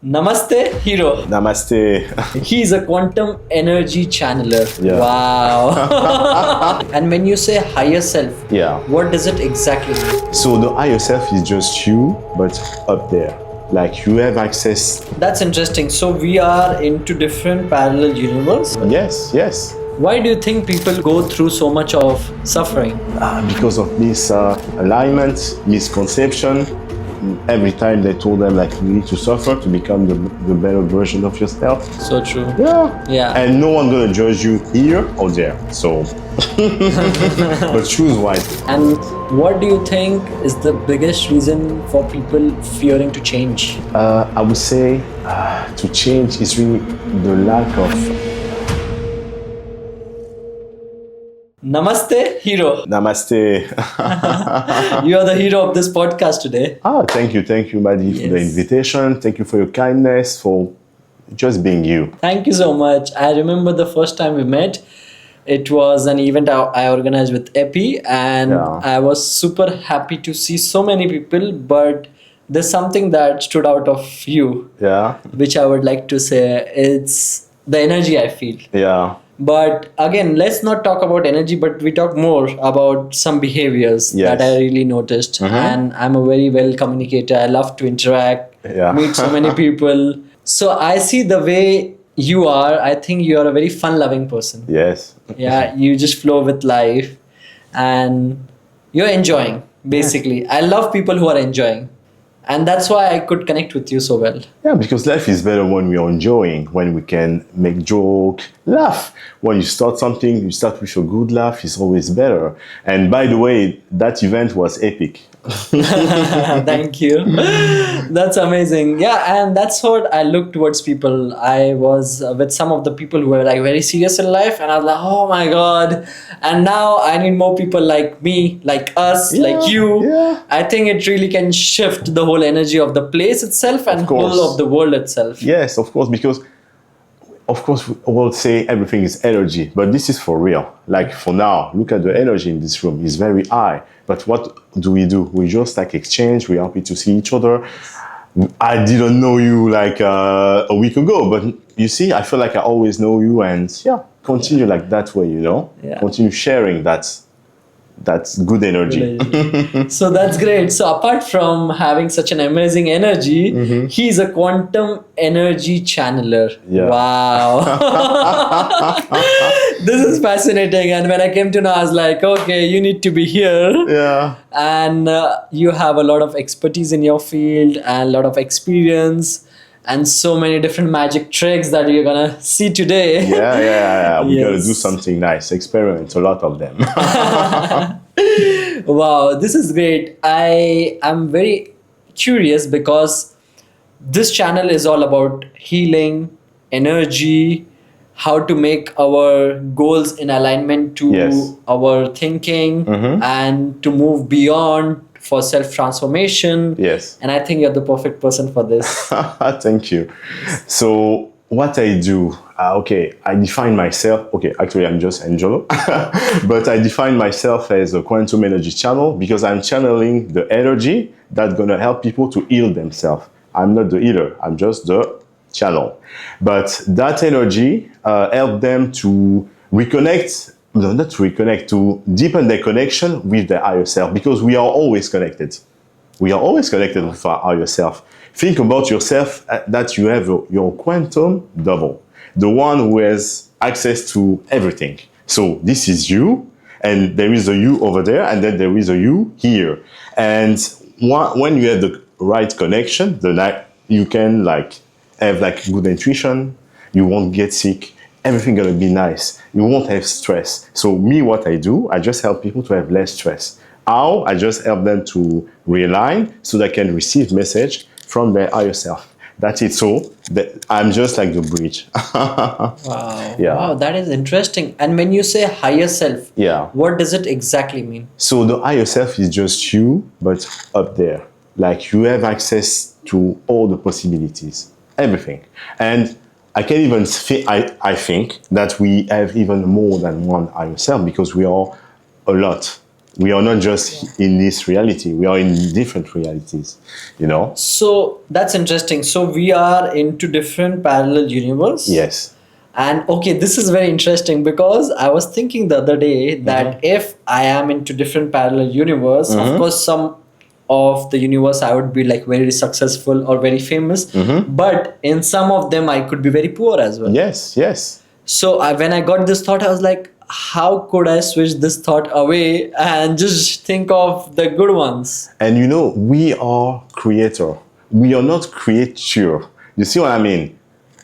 Namaste, hero. Namaste. He's a quantum energy channeler. Yeah. Wow. And when you say higher self, Yeah. what does it exactly mean? So the higher self is just you, but up there. Like you have access. That's interesting. So we are into different parallel universe. Yes. Why do you think people go through so much of suffering? Because of misalignment, misconception. Every time they told them like you need to suffer to become the better version of yourself. So true. Yeah. And no one gonna judge you here or there. So, but choose wisely. And what do you think is the biggest reason for people fearing to change? I would say to change is really the lack of. Namaste, hero. Namaste. You are the hero of this podcast today. Thank you, Maddie, for the Yes. invitation. Thank you for your kindness, for just being you. Thank you so much. I remember the first time we met. It was an event I organized with Epi, and Yeah. I was super happy to see so many people. But there's something that stood out of you, Yeah, which I would like to say. It's the energy I feel. yeah, But again, let's not talk about energy, but we talk more about some behaviors Yes. that I really noticed. And I'm a very well communicator. I love to interact, Yeah. meet so many people. So I see the way you are. I think you are a very fun loving person. yes. Yeah, you just flow with life and you're enjoying, basically. I love people who are enjoying. And that's why I could connect with you so well. Yeah, because life is better when we are enjoying, when we can make joke, laugh. When you start something, you start with a good laugh, it's always better. And by the way, that event was epic. Thank you. That's amazing. Yeah, and that's what I look towards people. I was with some of the people who were like very serious in life, and I was like, oh my god. And now I need more people like me, like us, like you. Yeah. I think it really can shift the whole energy of the place itself and course. whole of the world itself. Yes, of course, because of course we will say everything is energy, but this is for real. Like for now, look at the energy in this room, it's very high. But what do? We just like exchange, we're happy to see each other. I didn't know you like a week ago, but you see, I feel like I always know you, and continue like that way, Yeah. Continue sharing that good energy. So that's great. So apart from having such an amazing energy, he's a quantum energy channeler. Yeah. Wow. This is fascinating. And when I came to know, I was like, okay, you need to be here. Yeah. And you have a lot of expertise in your field and a lot of experience and so many different magic tricks that you're gonna see today. Yeah. We're gonna Yes. do something nice, experiment a lot of them. Wow, this is great. I am very curious because this channel is all about healing, energy, how to make our goals in alignment to Yes. our thinking and to move beyond for self-transformation. Yes. And I think you're the perfect person for this. Thank you. So what I do, I define myself. Okay, actually, I'm just Angelo, but I define myself as a quantum energy channel because I'm channeling the energy that's gonna help people to heal themselves. I'm not the healer. I'm just the channel. But that energy help them to reconnect. No, not to reconnect, to deepen their connection with their higher self because we are always connected. We are always connected with our higher self. Think about yourself that you have your quantum double, the one who has access to everything. So this is you, and there is a you over there, and then there is a you here. And when you have the right connection, you can have good intuition. You won't get sick. Everything gonna be nice. You won't have stress. So what I do, I just help people to have less stress. How? I just help them to realign so they can receive message from their higher self. That's it. So I'm just like the bridge. Wow. Yeah. Wow, that is interesting. And when you say higher self, Yeah. what does it exactly mean? So the higher self is just you, but up there. Like you have access to all the possibilities, everything. And I can even I think that we have even more than one higher self because we are a lot. We are not just in this reality. We are in different realities, you know? So that's interesting. So we are into different parallel universe. Yes. And okay, this is very interesting because I was thinking the other day that if I am into different parallel universe, of course, some of the universe I would be like very successful or very famous, but in some of them I could be very poor as well. Yes, yes. So when I got this thought, I was like, how could I switch this thought away and just think of the good ones? And you know, we are creator. We are not creature. You see what I mean?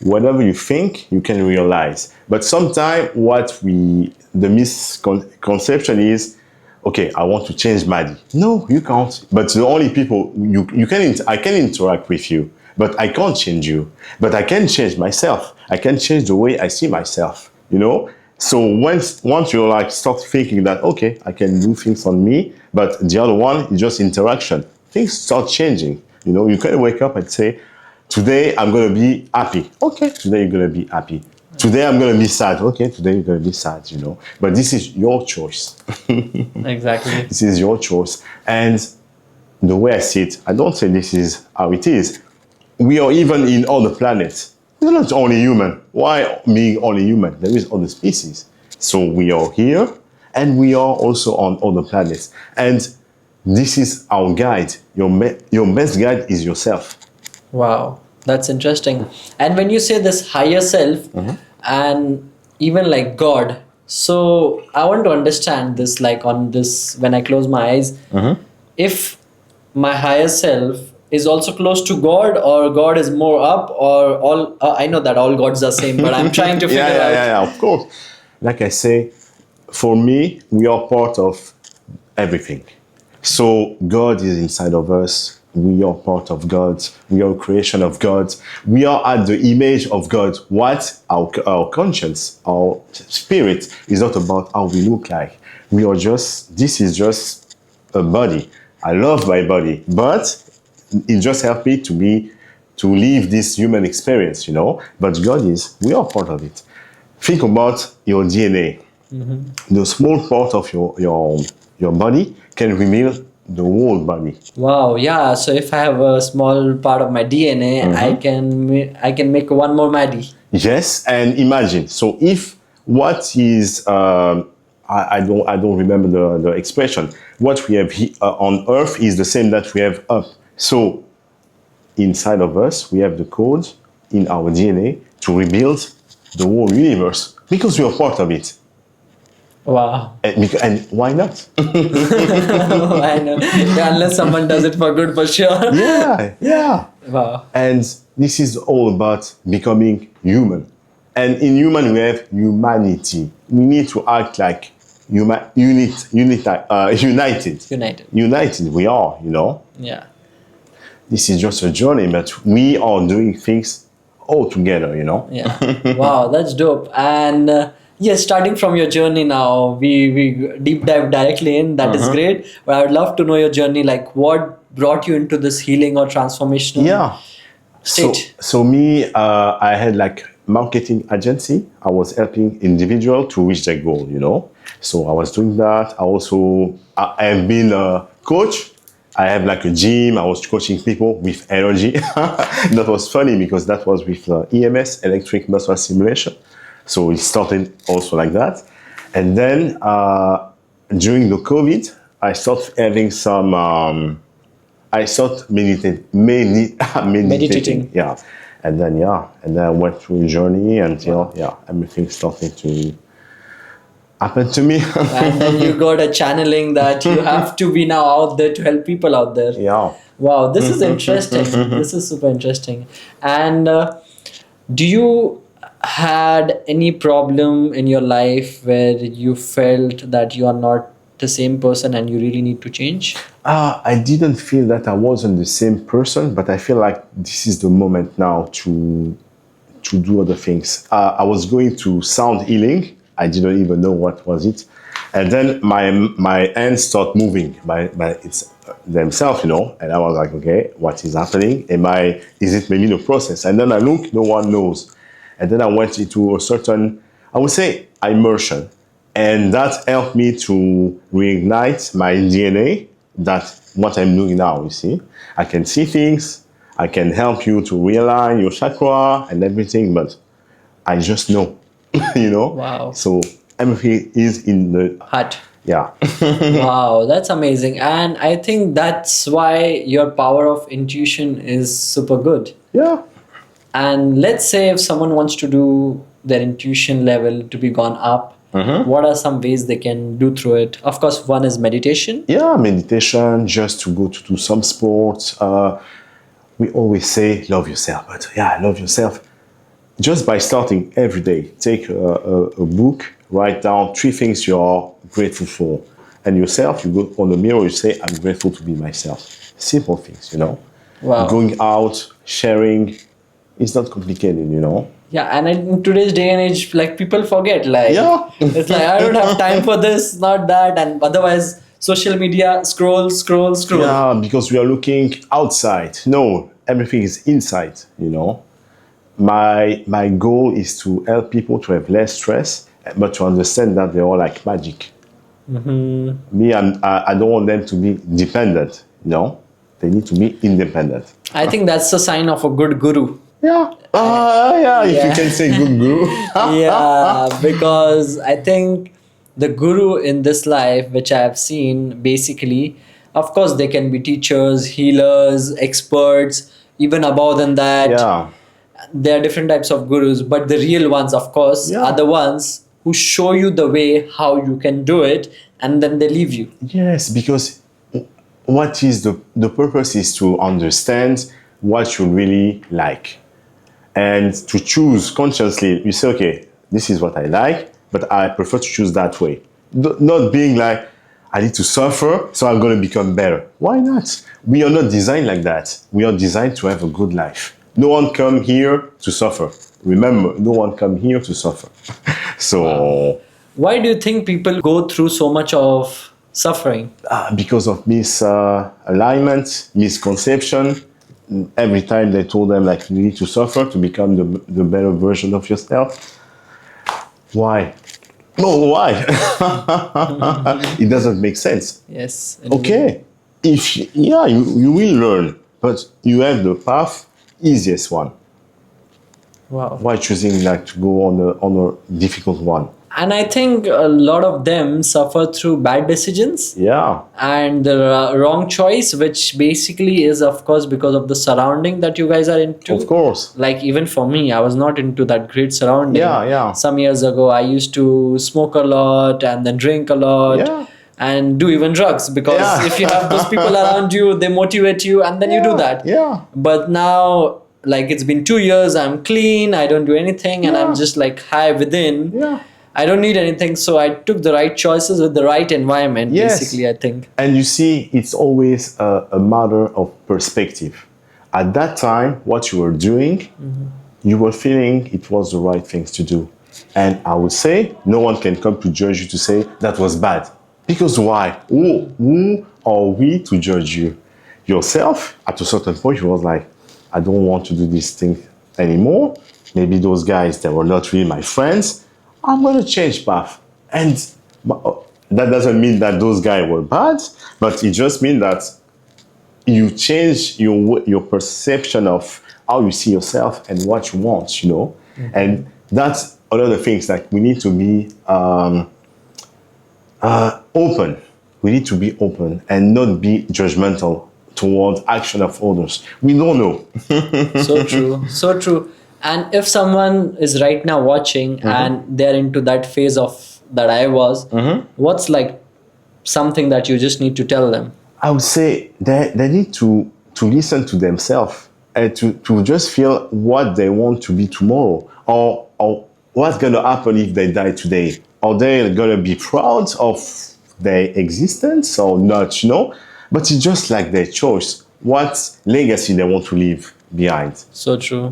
Whatever you think, you can realize. But sometimes the misconception is, okay, I want to change Maddie. No, you can't. But the only people I can interact with you, but I can't change you. But I can change myself. I can change the way I see myself, you know? So once you like start thinking that, okay, I can do things on me, but the other one is just interaction, things start changing. You know, you can wake up and say, today I'm going to be happy. Okay, today you're going to be happy. Today I'm going to be sad. Okay, today you're going to be sad, you know. But this is your choice. Exactly. This is your choice. And the way I see it, I don't say this is how it is. We are even in other planets. We're not only human. Why being only human? There is other species. So we are here and we are also on other planets. And this is our guide. Your best guide is yourself. Wow, that's interesting. And when you say this higher self and even like God, so I want to understand this like on this when I close my eyes. If my higher self is also close to God or God is more up or all, I know that all gods are same, but I'm trying to figure out. Yeah, of course. Like I say, for me, we are part of everything. So God is inside of us. We are part of God. We are a creation of God. We are at the image of God. What our conscience, our spirit is not about how we look like. This is just a body. I love my body, but it just helped me to live this human experience, you know. But we are part of it. Think about your DNA. The small part of your body can reveal the whole body. Wow, yeah. So if I have a small part of my DNA, I can make one more Maddie. Yes, and imagine. So if what is I don't remember the expression. What we have on Earth is the same that we have up. So inside of us, we have the code in our DNA to rebuild the whole universe because we are part of it. Wow. And why not? I know. Yeah, unless someone does it for good, for sure. Yeah. Wow. And this is all about becoming human. And in human, we have humanity. We need to act like united. United, we are, you know. Yeah. This is just a journey, but we are doing things all together, you know. Yeah. Wow, that's dope. And yes, starting from your journey now, we deep dive directly in. That is great. But I would love to know your journey. Like, what brought you into this healing or transformation? Yeah. State. So me, I had like marketing agency. I was helping individual to reach their goal, you know. So I was doing that. I have been a coach. I have like a gym. I was coaching people with energy. That was funny because that was with EMS, electric muscle stimulation. So it started also like that. And then during the COVID, I started having some, I started meditating. Yeah. And then I went through a journey until, everything started to happen to me. And then you got a channeling that you have to be now out there to help people out there. Yeah. Wow, this is interesting. This is super interesting. And do you had any problem in your life where you felt that you are not the same person and you really need to change? I didn't feel that I wasn't the same person, but I feel like this is the moment now to do other things. I was going to sound healing. I didn't even know what was it. And then my hands start moving by it's themselves, you know. And I was like, okay, what is happening? Is it maybe the process? And then I look, no one knows. And then I went into a certain, I would say, immersion. And that helped me to reignite my DNA. That's what I'm doing now, you see. I can see things, I can help you to realign your chakra and everything, but I just know, you know? Wow. So everything is in the Heart. yeah. Wow, that's amazing. And I think that's why your power of intuition is super good. Yeah. And let's say if someone wants to do their intuition level to be gone up, what are some ways they can do through it? Of course, one is meditation. Yeah, meditation, just to go to do some sports. We always say, love yourself, but yeah, love yourself. Just by starting every day, take a book, write down 3 things you are grateful for. And yourself, you go on the mirror, you say, I'm grateful to be myself. Simple things, you know. Wow. Going out, sharing, it's not complicated, you know. Yeah, and in today's day and age, like people forget, like Yeah. it's like I don't have time for this, not that, and otherwise social media scroll. Yeah, because we are looking outside. No, everything is inside, you know. My goal is to help people to have less stress, but to understand that they're all like magic. Me, I don't want them to be dependent, you know. They need to be independent. I think that's a sign of a good guru. Yeah. Yeah, if Yeah. you can say good guru. Yeah, because I think the guru in this life, which I have seen, basically, of course, they can be teachers, healers, experts, even above than that. Yeah. There are different types of gurus, but the real ones, of course, Yeah. are the ones who show you the way how you can do it, and then they leave you. Yes, because what is the purpose is to understand what you really like and to choose consciously. You say, okay, this is what I like, but I prefer to choose that way. Not being like, I need to suffer, so I'm going to become better. Why not? We are not designed like that. We are designed to have a good life. No one come here to suffer. Remember, no one come here to suffer. So, Why do you think people go through so much of suffering? because of misalignment, misconception, every time they told them like you need to suffer to become the better version of yourself. Why? No, why? It doesn't make sense. Yes. Okay, if yeah, you will learn, but you have the path, easiest one. Wow. Why choosing like to go on a difficult one? And I think a lot of them suffer through bad decisions Yeah, and the wrong choice, which basically is, of course, because of the surrounding that you guys are into. of course. Like even for me, I was not into that great surrounding. Yeah. Some years ago, I used to smoke a lot and then drink a lot. Yeah. And do even drugs, because Yeah. if you have those people around you, they motivate you, and then you do that. Yeah. But now, like it's been 2 years, I'm clean, I don't do anything, and Yeah. I'm just like high within. Yeah. I don't need anything, so I took the right choices with the right environment, Yes. basically, I think. And you see, it's always a matter of perspective. At that time, what you were doing, you were feeling it was the right things to do. And I would say, no one can come to judge you to say that was bad. Because why? Who are we to judge you? Yourself, at a certain point, you was like, I don't want to do this thing anymore. Maybe those guys, they were not really my friends. I'm going to change path. And that doesn't mean that those guys were bad, but it just means that you change your perception of how you see yourself and what you want, you know. And that's another things like we need to be open. We need to be open and not be judgmental towards action of others. We don't know. So true, so true. And if someone is right now watching and they're into that phase of that I was, what's like something that you just need to tell them? I would say they need to listen to themselves and to just feel what they want to be tomorrow, or what's going to happen if they die today. Are they going to be proud of their existence or not, you know? But it's just like their choice. What legacy they want to leave behind. So true.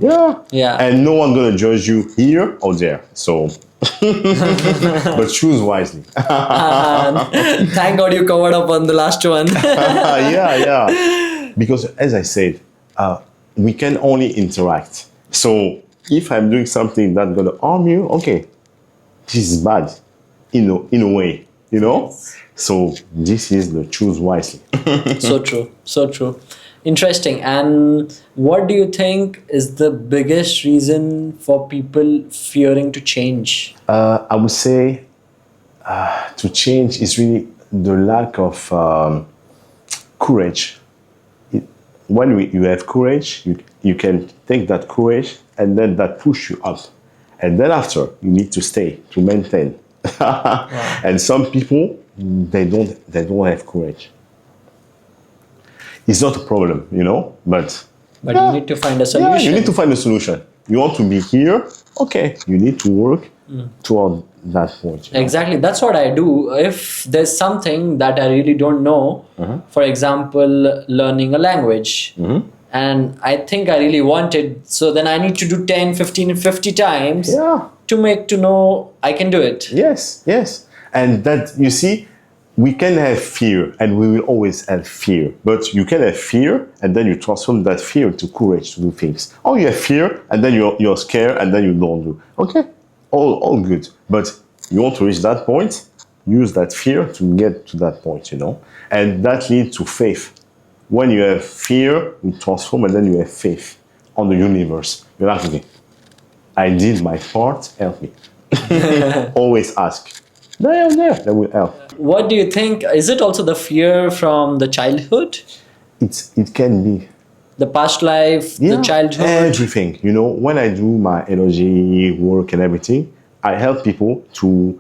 Yeah. And no one going to judge you here or there. So, but choose wisely. Thank God you covered up on the last one. Yeah. Because as I said, we can only interact. So if I'm doing something that's going to harm you, okay, this is bad. in a way, you know. So this is the choose wisely. So true. So true. Interesting. And what do you think is the biggest reason for people fearing to change? I would say to change is really the lack of courage. When you have courage, you can take that courage and then that push you up. And then after, you need to stay, to maintain. And some people, they don't have courage. It's not a problem, you know, but You need to find a yeah, solution. you need to find a solution. You want to be here, okay, you need to work toward that point. You know? Exactly. That's what I do. If there's something that I really don't know, for example, learning a language, and I think I really want it, so then I need to do 10, 15, and 50 times Yeah. to know I can do it. Yes, yes. And that, you see, we can have fear and we will always have fear. But you can have fear and then you transform that fear into courage to do things. Or you have fear and then you're scared and then you don't do. Okay, all good. But you want to reach that point, use that fear to get to that point, you know. And that leads to faith. When you have fear, you transform and then you have faith on the universe. You're like, okay, I did my part, help me. Always ask. That will help. What do you think? Is it also the fear from the childhood? It can be. The past life, Yeah, the childhood? everything. You know, when I do my energy work and everything, I help people to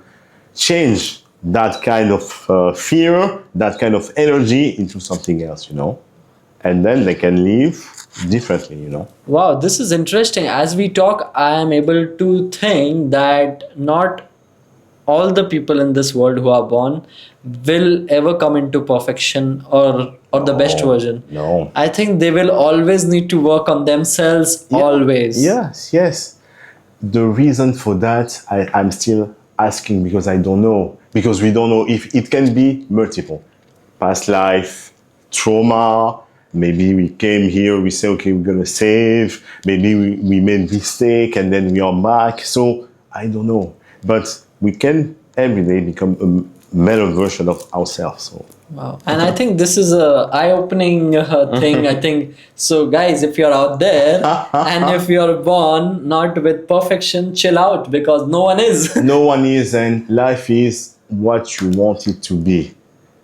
change that kind of fear, that kind of energy into something else, you know. And then they can live differently, you know. Wow, this is interesting. As we talk, I am able to think that not all the people in this world who are born will ever come into perfection or the best version. No. I think they will always need to work on themselves, always. Yes, yes. The reason for that, I'm still asking because I don't know. Because we don't know if it can be multiple. Past life, trauma, maybe we came here, we say, okay, we're going to save. Maybe we made mistake and then we are back. So I don't know. But we can every day become a better version of ourselves. So. Wow. And I think this is a eye-opening thing. I think so, guys. If you're out there and if you're born not with perfection, chill out because no one is. No one is, and life is what you want it to be.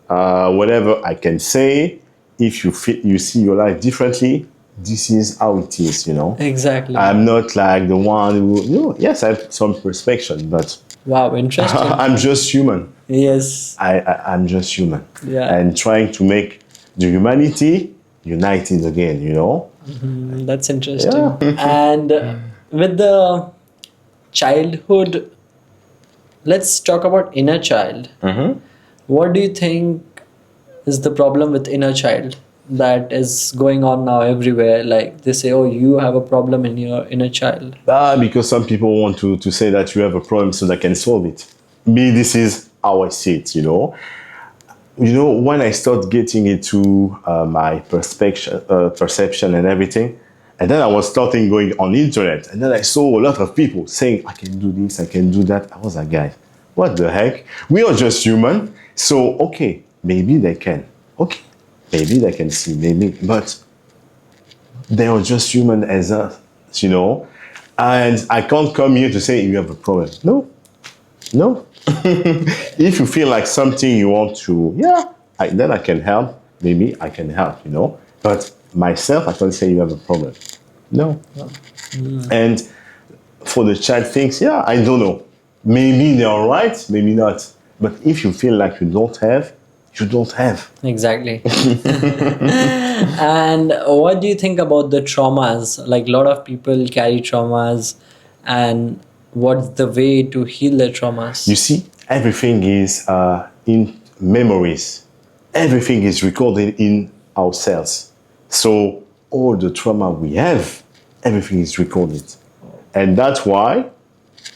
Whatever I can say, if you see your life differently, this is how it is. You know. Exactly. I'm not like the one who. You know, yes, I have some perspective, but. Wow, interesting. I'm just human. Yes. I'm just human. Yeah. And trying to make the humanity united again, you know? That's interesting. Yeah. And with the childhood, let's talk about inner child. What do you think is the problem with inner child that is going on now everywhere? Like they say, oh, you have a problem in your inner child. Because some people want to say that you have a problem so they can solve it. Me, this is how I see it, you know? You know, when I start getting into my perception and everything, and then I was starting going on the internet, and then I saw a lot of people saying, I can do this, I can do that. I was like, guys, what the heck? We are just human. So, okay, maybe they can. Okay, maybe they can see, maybe, but they are just human as us, you know? And I can't come here to say you have a problem. No. If you feel like something you want to, then I can help. Maybe I can help, you know? But myself, I can't say you have a problem. No. And for the child things, I don't know. Maybe they are right, maybe not. But if you feel like you don't have, you don't have. Exactly. And what do you think about the traumas? Like a lot of people carry traumas, and what's the way to heal their traumas? You see, everything is in memories. Everything is recorded in our cells. So all the trauma we have, everything is recorded. And that's why,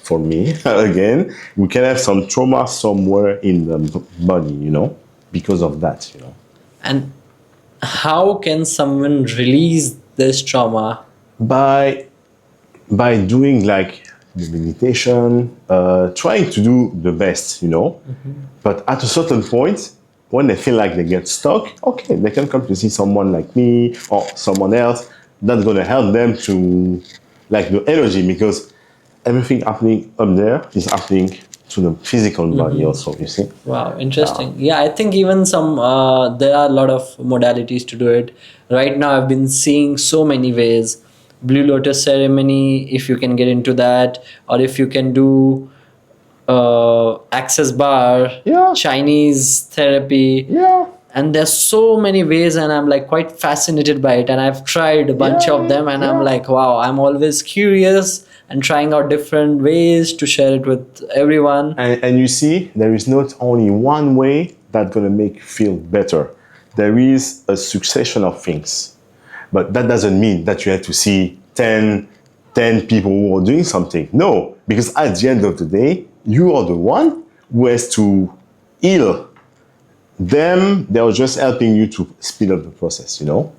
for me, again, we can have some trauma somewhere in the body, you know, because of that, you know. And how can someone release this trauma? By doing like the meditation, trying to do the best, you know. But at a certain point, when they feel like they get stuck, okay, they can come to see someone like me or someone else that's going to help them to, like, the energy, because everything happening up there is happening to the physical body also, you see. Wow, interesting. Yeah, I think even some there are a lot of modalities to do it. Right now, I've been seeing so many ways. Blue Lotus ceremony, if you can get into that, or if you can do access bar, Yeah. Chinese therapy, Yeah. and there's so many ways, and I'm like quite fascinated by it, and I've tried a bunch Yeah, of them, and I'm yeah. like, wow, I'm always curious and trying out different ways to share it with everyone. And you see, there is not only one way that's going to make you feel better. There is a succession of things. But that doesn't mean that you have to see 10 people who are doing something. No, because at the end of the day, you are the one who has to heal them. They're just helping you to speed up the process, you know?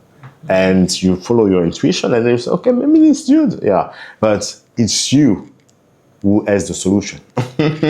And you follow your intuition and then you say, okay, maybe it's dude. Yeah. But it's you who has the solution.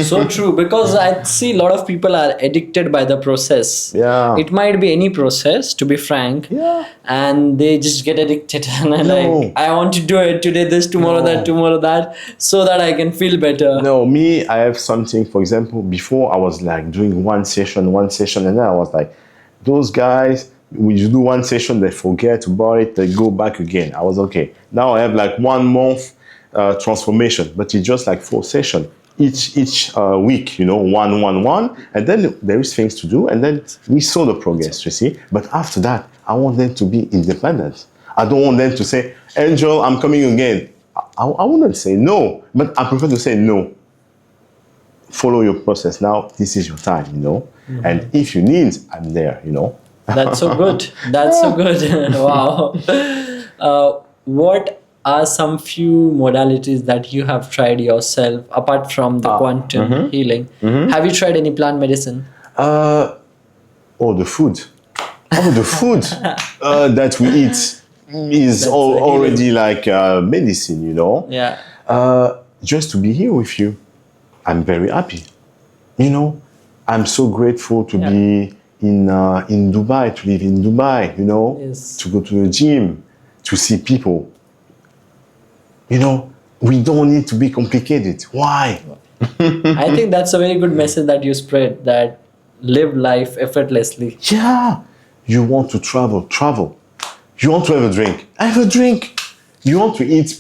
So true, because I see a lot of people are addicted by the process. Yeah. It might be any process, to be frank. Yeah. And they just get addicted and I'm No. like, I want to do it today, this, tomorrow, No. that, tomorrow, that, so that I can feel better. No, me, I have something, for example, before I was like doing one session, and then I was like, those guys, when you do one session, they forget about it, they go back again. I was okay. Now I have like 1 month transformation, but it's just like 4 sessions each week, you know, one, and then there is things to do, and then we saw the progress, you see. But after that, I want them to be independent. I don't want them to say, Angel, I'm coming again. I wouldn't say no, but I prefer to say no. Follow your process now. This is your time, you know. And if you need, I'm there, you know. That's so good. That's so good. Wow. What are some few modalities that you have tried yourself apart from the quantum healing? Have you tried any plant medicine? Oh, the food. Oh, the food that we eat is already like medicine, you know. Yeah. Just to be here with you, I'm very happy. You know, I'm so grateful to be in Dubai, to live in Dubai, you know, Yes. to go to the gym, to see people. You know, we don't need to be complicated. Why? I think that's a very good message that you spread, that live life effortlessly. Yeah. You want to travel. You want to have a drink, have a drink. You want to eat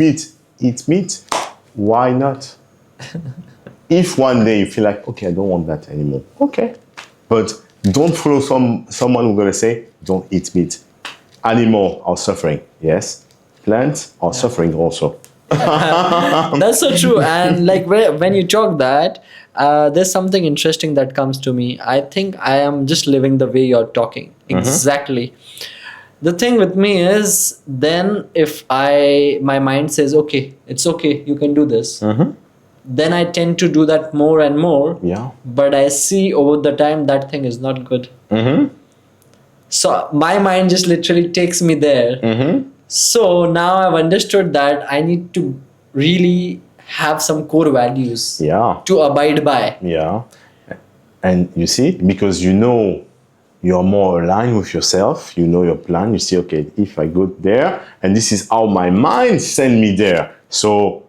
meat. Why not? If one day you feel like, okay, I don't want that anymore, okay. But don't follow someone who's going to say, don't eat meat. Animals are suffering, yes. Plants are suffering also. That's so true. And like when you talk that, there's something interesting that comes to me. I think I am just living the way you're talking. Exactly. The thing with me is, then if my mind says, okay, it's okay, you can do this. Then I tend to do that more and more. Yeah. But I see over the time that thing is not good. So my mind just literally takes me there. So now I've understood that I need to really have some core values to abide by. Yeah. And you see, because you know you're more aligned with yourself, you know your plan, you see, okay, if I go there, and this is how my mind send me there. So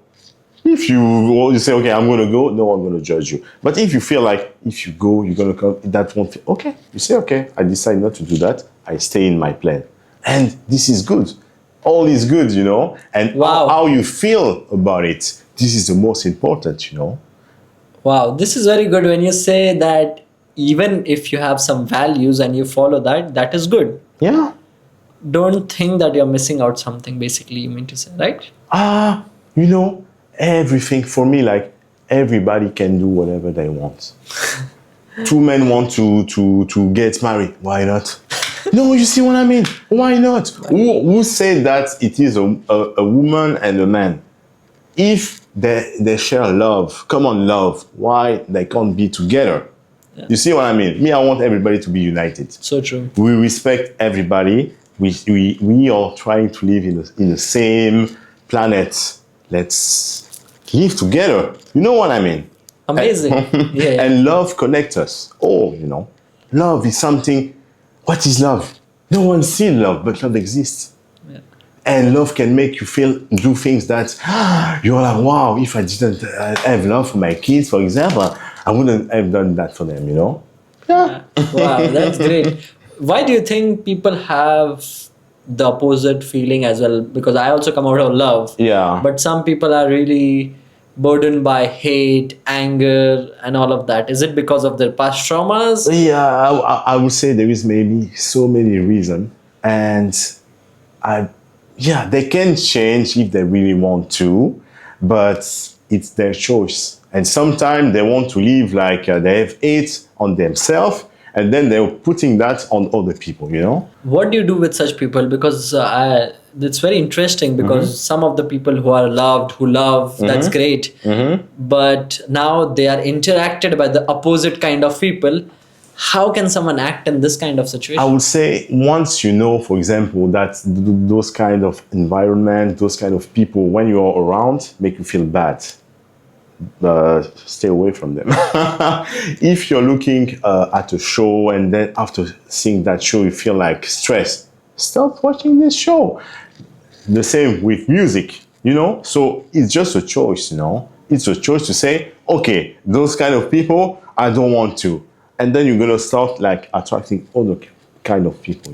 if you say, okay, I'm going to go, no one going to judge you. But if you feel like if you go, you're going to come, that won't feel, okay. You say, okay, I decide not to do that. I stay in my plan. And this is good. All is good, you know. And how you feel about it, this is the most important, you know. Wow, this is very good when you say that even if you have some values and you follow that, that is good. Yeah. Don't think that you're missing out something, basically, you mean to say, right? You know, everything for me, like everybody can do whatever they want. 2 men want to get married. Why not? No, you see what I mean? Why not? Who said that it is a woman and a man? If they share love, common love, why they can't be together? Yeah. You see what I mean? Me, I want everybody to be united. So true. We respect everybody. We are trying to live in the same planet. Let's live together. You know what I mean? Amazing. Yeah. And love connects us all, Love is something. What is love? No one sees love, but love exists. Yeah. And love can make you do things that you're like, wow, if I didn't have love for my kids, for example, I wouldn't have done that for them, Yeah. Wow, that's great. Why do you think people have the opposite feeling as well? Because I also come out of love. Yeah. But some people are really burdened by hate, anger, and all of that. Is it because of their past traumas? Yeah, I would say there is maybe so many reasons. And they can change if they really want to, but it's their choice. And sometimes they want to live like they have hate on themselves, and then they're putting that on other people, What do you do with such people? Because it's very interesting because some of the people who are loved, who love, that's great. But now they are interacted by the opposite kind of people. How can someone act in this kind of situation? I would say once for example, that those kind of environment, those kind of people, when you're around, make you feel bad. Stay away from them. If you're looking at a show and then after seeing that show you feel like stress, stop watching this show. The same with music, so it's just a choice. It's a choice to say, okay, those kind of people I don't want to, and then you're gonna start like attracting other kind of people.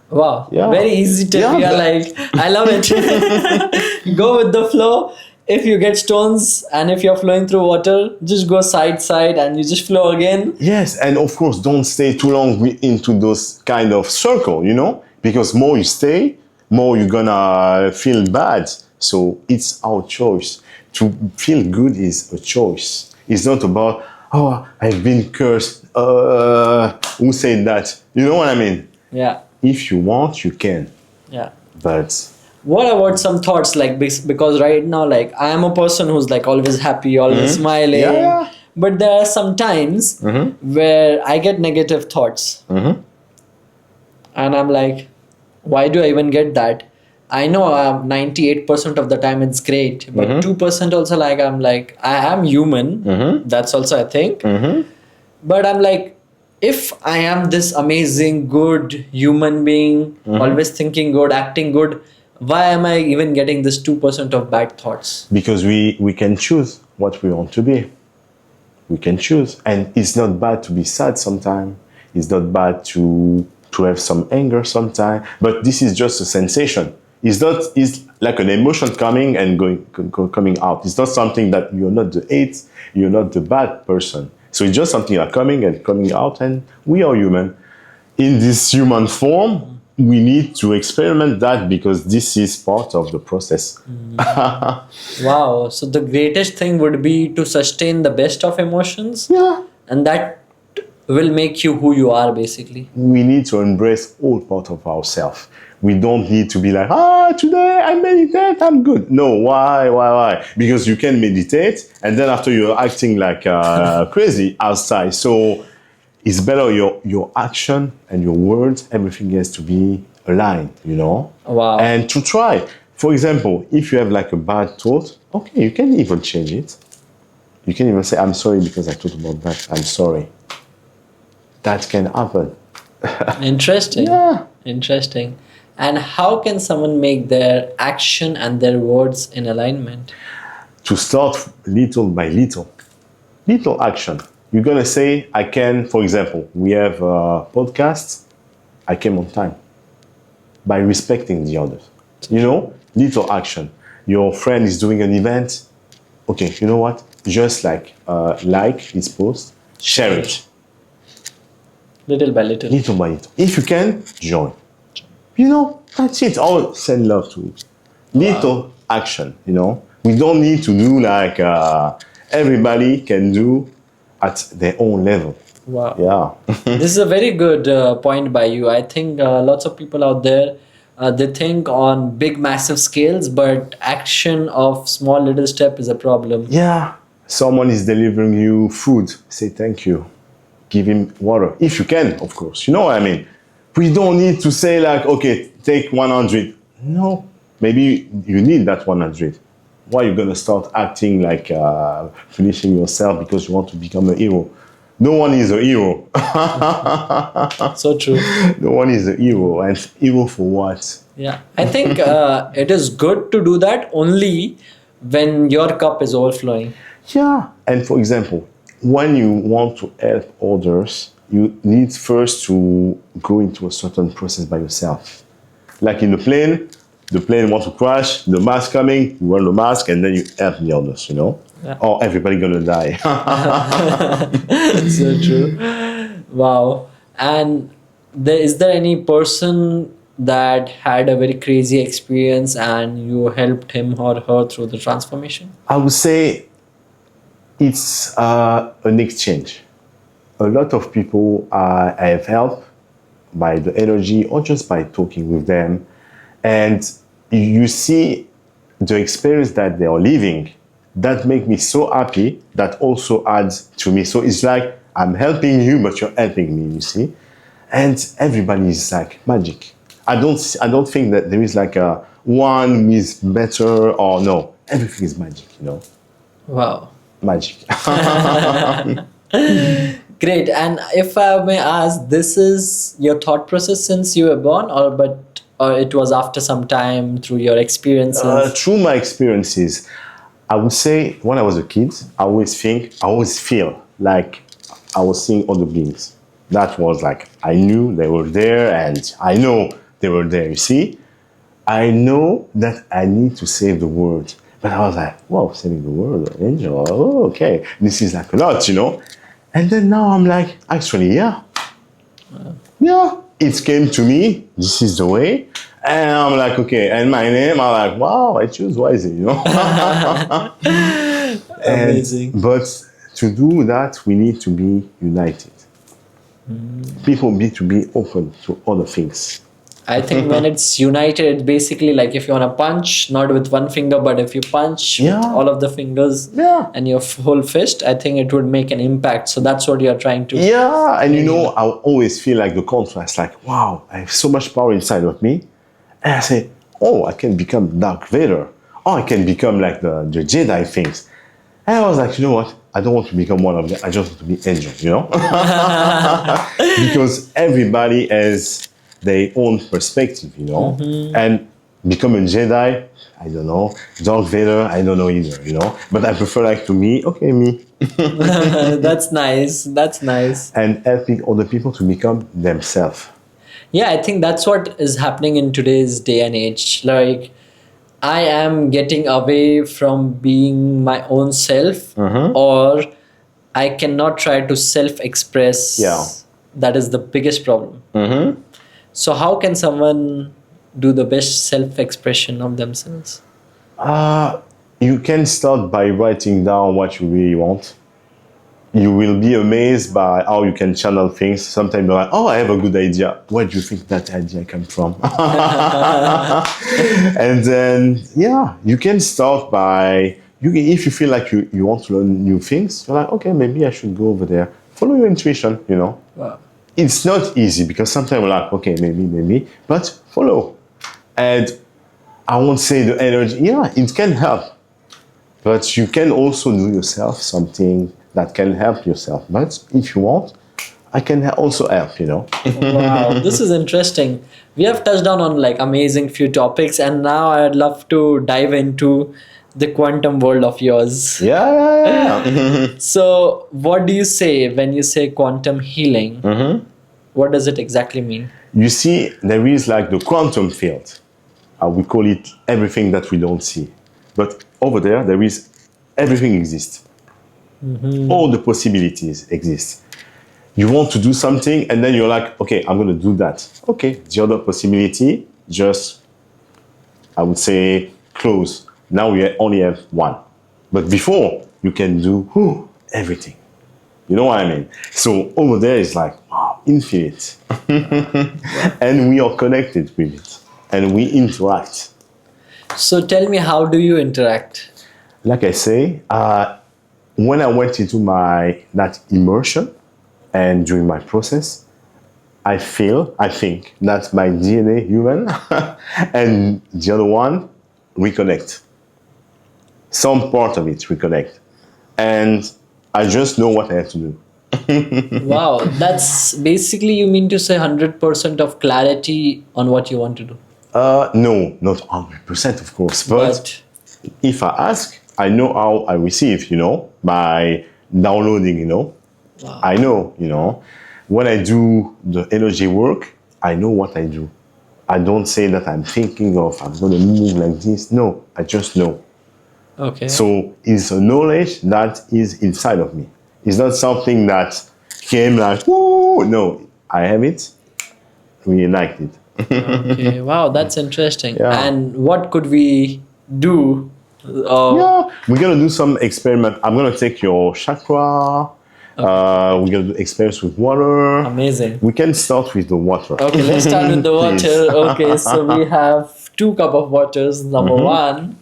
Wow, Yeah. very easy to I love it. Go with the flow. If you get stones and if you're flowing through water, just go side and you just flow again. Yes, and of course, don't stay too long into those kind of circle, because more you stay, more you're gonna feel bad. So it's our choice. To feel good is a choice. It's not about, oh, I've been cursed. Who said that? You know what I mean? Yeah. If you want, you can. Yeah. But what about some thoughts because right now I am a person who's always happy, always smiling. Yeah. But there are some times where I get negative thoughts. And I'm like, why do I even get that? I know 98% of the time it's great, but 2% also I am human. That's also I think. But I'm like, if I am this amazing, good human being, always thinking good, acting good, why am I even getting this 2% of bad thoughts? Because we can choose what we want to be. We can choose. And it's not bad to be sad sometimes. It's not bad to have some anger sometimes. But this is just a sensation. It's like an emotion coming and coming out. It's not something that you're not the hate, you're not the bad person. So it's just something like coming and coming out, and we are human. In this human form, we need to experiment that because this is part of the process. Wow. So the greatest thing would be to sustain the best of emotions. Yeah. And that will make you who you are, basically. We need to embrace all part of ourselves. We don't need to be like, today I meditate, I'm good. No, why? Because you can meditate and then after you're acting like crazy outside. So it's better your action and your words, everything has to be aligned, Wow. And to try. For example, if you have like a bad thought, okay, you can even change it. You can even say, I'm sorry because I thought about that. I'm sorry. That can happen. Interesting. Yeah. Interesting. And how can someone make their action and their words in alignment? To start little by little. Little action. You're going to say, I can, for example, we have a podcast. I came on time. By respecting the others. Little action. Your friend is doing an event. Okay, you know what? Just like his post, share it. Little by little. Little by little. If you can, join. That's it. All send love to it. Little action, We don't need to do like everybody can do at their own level. Wow. Yeah. This is a very good point by you. I think lots of people out there, they think on big, massive scales, but action of small little step is a problem. Yeah. Someone is delivering you food. Say thank you. Give him water. If you can, of course. You know what I mean? We don't need to say like, okay, take 100. No. Maybe you need that 100. Why are you gonna start acting like finishing yourself because you want to become a hero? No one is a hero. So true. No one is a hero, and hero for what? Yeah, I think it is good to do that only when your cup is overflowing. Yeah. And for example, when you want to help others, you need first to go into a certain process by yourself. Like in the plane wants to crash, the mask coming, you wear the mask, and then you help the others, you know? Yeah. Or everybody gonna die. So true. Wow. And is there any person that had a very crazy experience and you helped him or her through the transformation? I would say it's an exchange. A lot of people I have helped by the energy or just by talking with them. And you see the experience that they are living, that make me so happy, that also adds to me. So it's like I'm helping you, but you're helping me, you see? And everybody is like magic. I don't think that there is like a one who is better or no. Everything is magic, you know? Wow. Magic. Great. And if I may ask, this is your thought process since you were born, or it was after some time through your experiences? Through my experiences, I would say when I was a kid, I always feel like I was seeing other beings. That was like, I knew they were there and I know they were there, you see? I know that I need to save the world. But I was like, wow, saving the world, Angel, oh, okay. This is like a lot, you know? And then now I'm like, actually, yeah. Yeah, it came to me, this is the way. And I'm like, okay, and my name, I'm like, wow, I choose wisely, you know? Amazing. But to do that, we need to be united. People need to be open to other things. I think when it's united, basically like if you want to punch, not with one finger, but if you punch with Yeah. all of the fingers Yeah. and your whole fist, I think it would make an impact. So that's what you're trying to. Yeah, and you know, I always feel like the contrast, like, wow, I have so much power inside of me. And I say, oh, I can become Darth Vader. Or I can become like the Jedi things. And I was like, you know what? I don't want to become one of them. I just want to be Angel, you know? Because everybody has their own perspective, you know? And become a Jedi, I don't know. Darth Vader, I don't know either, you know? But I prefer like to me, okay, me. That's nice. That's nice. And helping other people to become themselves. Yeah, I think that's what is happening in today's day and age. Like, I am getting away from being my own self, or I cannot try to self express. Yeah. That is the biggest problem. So, how can someone do the best self expression of themselves? You can start by writing down what you really want. You will be amazed by how you can channel things. Sometimes you're like, oh, I have a good idea. Where do you think that idea came from? And then, yeah, you can start by, if you feel like you want to learn new things, you're like, okay, maybe I should go over there. Follow your intuition, you know. Wow. It's not easy because sometimes we're like, okay, maybe, but follow. And I won't say the energy, yeah, it can help. But you can also do yourself something that can help yourself. But if you want, I can also help, you know. Wow, this is interesting. We have touched on like amazing few topics, and now I'd love to dive into the quantum world of yours. Yeah. So, what do you say when you say quantum healing? What does it exactly mean? You see, there is like the quantum field. We call it everything that we don't see. But over there is everything exists. All the possibilities exist. You want to do something and then you're like, okay, I'm going to do that. Okay, the other possibility, just, I would say, close. Now we only have one. But before, you can do everything. You know what I mean? So over there is like, wow, infinite. And we are connected with it. And we interact. So tell me, how do you interact? Like I say, when I went into that immersion and during my process, I think that my DNA human and the other one reconnect. some part of it reconnect. And I just know what I have to do. Wow, that's basically, you mean to say 100% of clarity on what you want to do. No, not 100%, of course. But if I ask, I know how I receive, by downloading, Wow. I know, when I do the energy work, I know what I do. I don't say that I'm thinking of, I'm going to move like this. No, I just know. Okay. So it's a knowledge that is inside of me. It's not something that came like, whoo, no, I have it, we like it. Okay, wow, that's interesting. Yeah. And what could we do? Yeah, we're gonna do some experiment. I'm gonna take your chakra. We're gonna do experiments with water. Amazing. We can start with the water. Okay, let's start with the water. Please. Okay, so we have 2 cup of waters. Number one,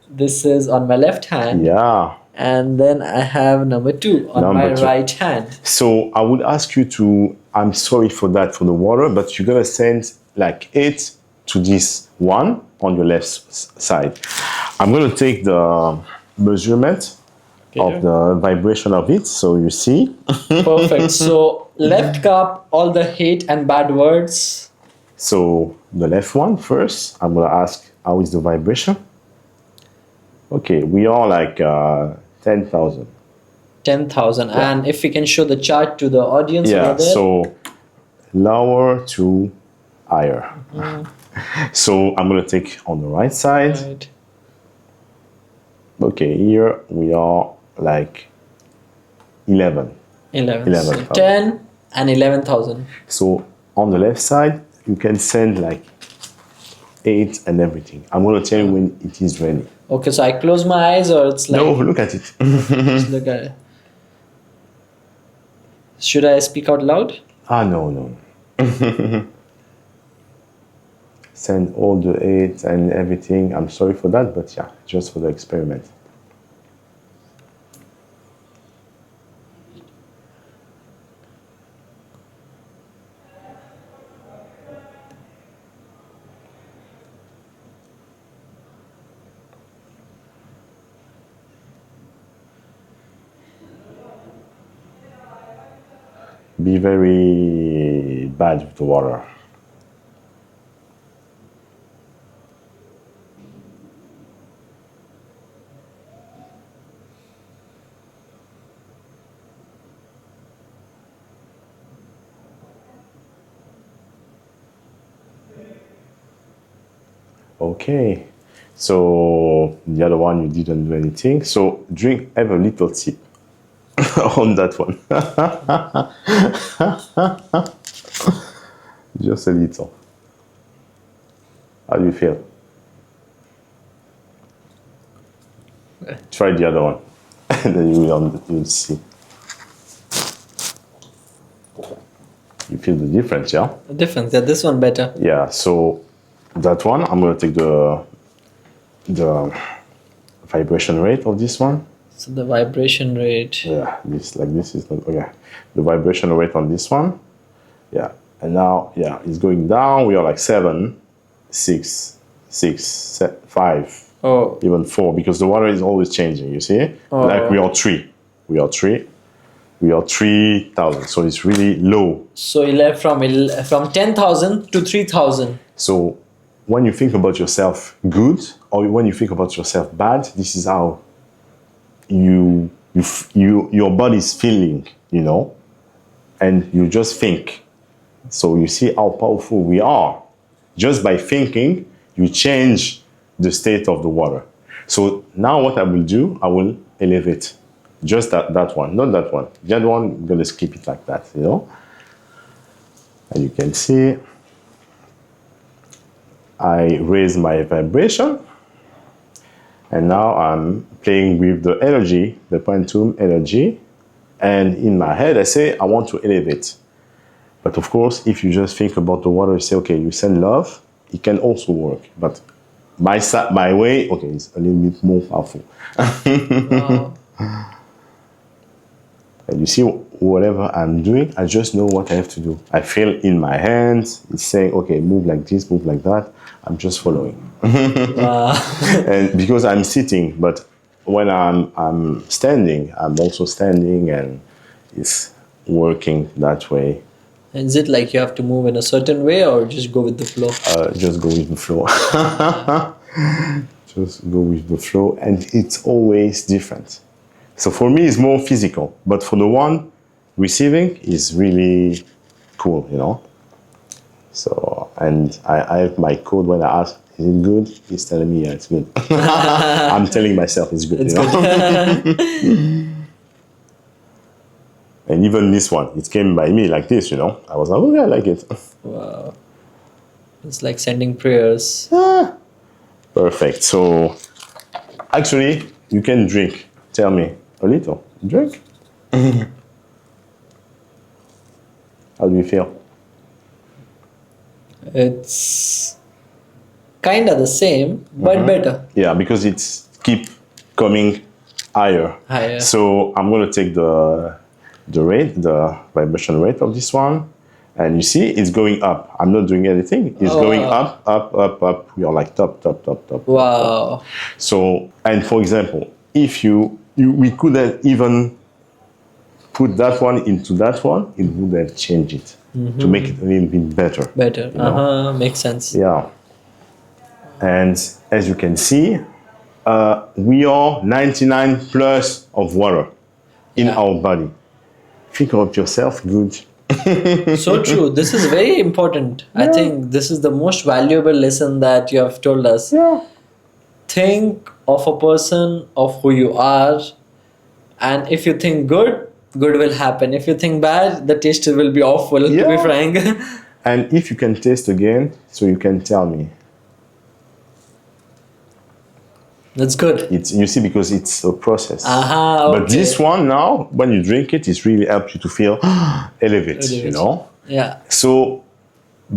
this is on my left hand. Yeah. And then I have number 2 on Number my 2. right hand. So I would ask you to, I'm sorry for that, for the water, but you're gonna send like 8 to this one on your left side. I'm gonna take the measurement of the vibration of it, so you see. Perfect. So left cup, all the hate and bad words. So the left one first, I'm gonna ask, how is the vibration? Okay, we are like 10,000. 10,000. And if we can show the chart to the audience Yeah, over there. so lower to higher. So I'm gonna take on the right side. Right. Okay, here we are like 11. 11. So 11,000. 10 and 11,000. So on the left side, you can send like 8 and everything. I'm gonna tell you when it is ready. Okay, so I close my eyes, or it's like... No, look at it. Just look at it. Should I speak out loud? No. Send all the 8 and everything. I'm sorry for that, but yeah, just for the experiment. Be very bad with the water. Okay, so the other one you didn't do anything. So have a little sip on that one. Just a little. How do you feel? Try the other one, and then you'll see. You feel the difference, yeah? The difference, yeah, this one better. Yeah, so that one, I'm gonna take the vibration rate of this one. So the vibration rate. Yeah, this is not okay. The vibration rate on this one. Yeah, and now it's going down. We are like 7, 6, 5, even 4, because the water is always changing. You see, like we are 3. We are 3,000. So it's really low. So you left from 10,000 to 3,000. So when you think about yourself good, or when you think about yourself bad, this is how your body is feeling, and you just think. So you see how powerful we are. Just by thinking, you change the state of the water. So now what I will do, I will elevate. Just that one, not that one. The other one, I'm gonna skip it like that, And you can see, I raise my vibration, and now I'm playing with the energy, the quantum energy, and in my head I say I want to elevate. But of course, if you just think about the water, you say, okay, you send love, it can also work. But my way, okay, it's a little bit more powerful. Wow. And you see, whatever I'm doing, I just know what I have to do. I feel in my hands, it's saying, okay, move like this, move like that. I'm just following. Wow. And because I'm sitting, but when I'm standing, I'm also standing, and it's working that way. Is it like you have to move in a certain way or just go with the flow? Just go with the flow. Just go with the flow, and it's always different. So for me, it's more physical, but for the one receiving, is really cool, you know. So, and I have my code when I ask, is it good? He's telling me, yeah, it's good. I'm telling myself it's good, It's you know. good. And even this one, it came by me like this, you know. I was like, oh yeah, I like it. Wow. It's like sending prayers. Perfect. So, actually, you can drink. Tell me a little. Drink. How do you feel? It's kind of the same, but better. Yeah, because it's keep coming higher. Higher. So I'm gonna take the vibration rate of this one, and you see it's going up. I'm not doing anything. It's going wow. up. We are like top. Wow. Top. So, and for example, if we couldn't even put that one into that one, it would have changed it to make it a little bit better. Better. You know? Makes sense. Yeah. And as you can see, we are 99 plus of water in our body. Think of yourself good. So true. This is very important. I think this is the most valuable lesson that you have told us. Yeah. Think of a person, of who you are, and if you think good, good will happen. If you think bad, the taste will be awful, to be frank. And if you can taste again, so you can tell me. That's good. You see, because it's a process. Okay. But this one now, when you drink it, it really helps you to feel elevate, you know? Yeah. So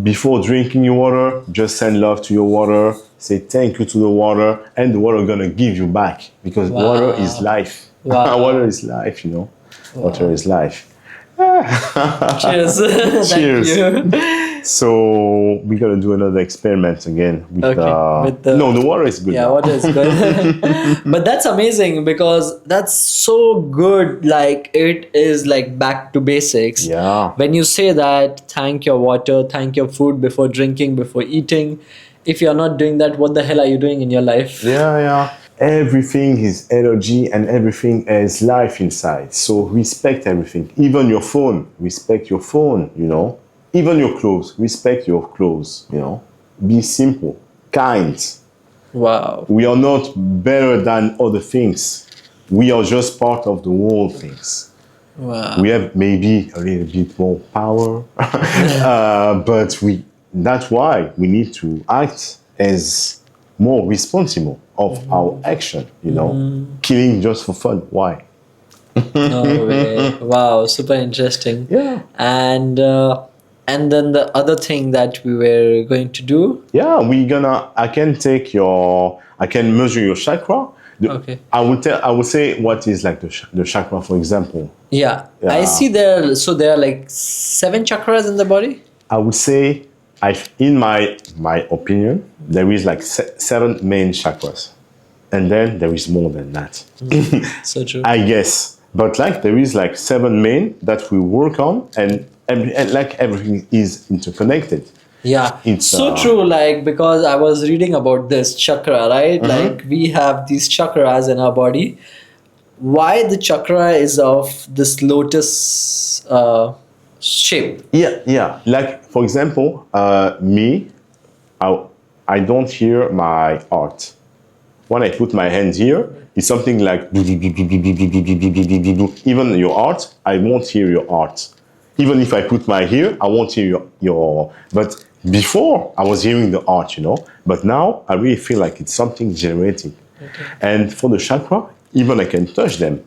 before drinking your water, just send love to your water, say thank you to the water, and the water gonna give you back, because water is life. Wow. Water is life, you know? Water is life. Cheers. Cheers. Thank you. So we're gonna do another experiment again with no, the water is good. Yeah, now. water is good. But that's amazing because that's so good. Like it is like back to basics. Yeah. When you say that, thank your water, thank your food before drinking, before eating. If you're not doing that, what the hell are you doing in your life? Yeah. Everything is energy and everything has life inside. So respect everything. Even your phone, respect your phone, you know. Even your clothes, respect your clothes, you know. Be simple, kind. Wow. We are not better than other things. We are just part of the whole things. Wow. We have maybe a little bit more power, but that's why we need to act as more responsible of our action, you know. Killing just for fun, why? No way. Wow, super interesting. Yeah. And then the other thing that we were going to do. Yeah, I can measure your chakra. Okay. I will say what is like the chakra, for example. Yeah. I see there are like 7 chakras in the body. I would say, in my opinion, there is like 7 main chakras, and then there is more than that. So true. I guess, but like there is like 7 main that we work on, and like everything is interconnected. Yeah, It's so true. Like, because I was reading about this chakra, right? Like, we have these chakras in our body. Why the chakra is of this lotus shape? Yeah. Like for example, me, I don't hear my heart. When I put my hand here, it's something like even your heart. I won't hear your heart. Even if I put my here, I won't hear your. But before I was hearing the heart, you know. But now I really feel like it's something generating. Okay. And for the chakra, even I can touch them.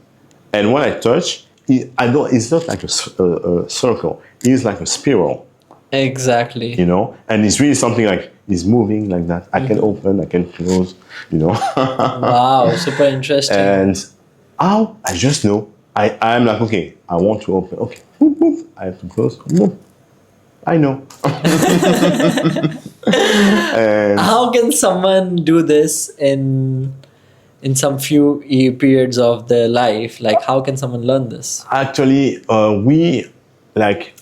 And when I touch, it's not like a circle. It's like a spiral. Exactly. You know, and it's really something like it's moving like that. I can open, I can close. You know. Wow, super interesting. And I just know. I'm like, okay, I want to open. Okay, boop, boop. I have to close. Boop. I know. And how can someone do this in in some few periods of their life? Like, how can someone learn this? Actually,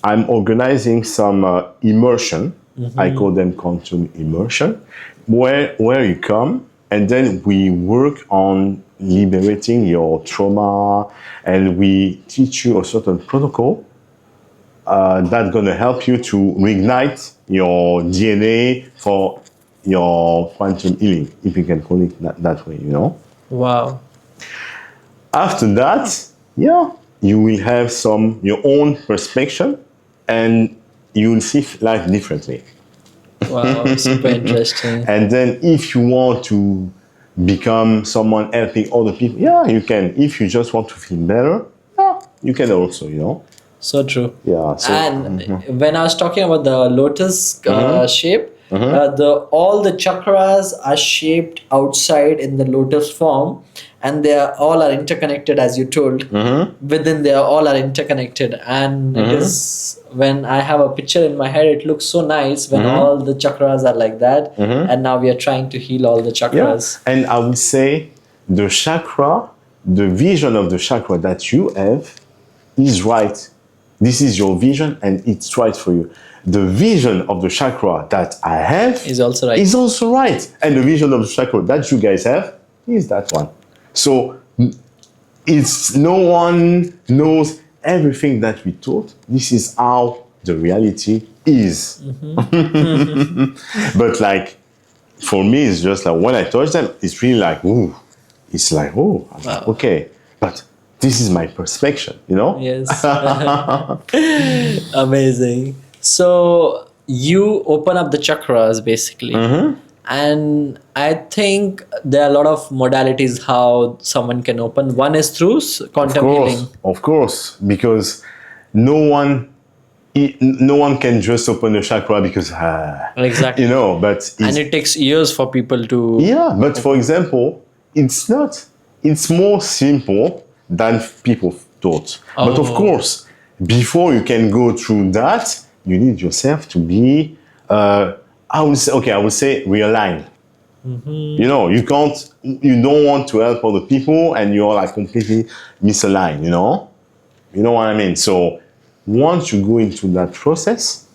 I'm organizing some immersion. I call them quantum immersion, where you come and then we work on liberating your trauma, and we teach you a certain protocol that's gonna help you to reignite your DNA for your quantum healing, if you can call it that way, you know. Wow. After that, yeah, you will have your own perspective, and you will see life differently. Wow. Super interesting. And then if you want to become someone helping other people, yeah, you can. If you just want to feel better, yeah, you can also, you know. So true. Yeah. So, And when I was talking about the lotus shape, all the chakras are shaped outside in the lotus form, and all are interconnected, as you told. Within they all are interconnected, and it is, when I have a picture in my head, it looks so nice when all the chakras are like that. And now we are trying to heal all the chakras. yeah. And I would say the chakra, the vision of the chakra that you have is right. This is your vision and it's right for you. The vision of the chakra that I have Is also right. Is also right. And the vision of the chakra that you guys have is that one. So it's no one knows everything that we taught. This is how the reality is. But like, for me, it's just like when I touch them, it's really like, ooh, it's like, oh, Wow. okay. But this is my perspective, you know? Yes. Amazing. So you open up the chakras basically. And I think there are a lot of modalities how someone can open. One is through quantum healing. Of course, because no one can just open a chakra because, Exactly. you know, but And it takes years for people to. yeah, but for example, it's not, it's more simple than people thought. But of course, before you can go through that, you need yourself to be, I would say realign. You know, you don't want to help other people and you're like completely misaligned, you know? You know what I mean? So once you go into that process,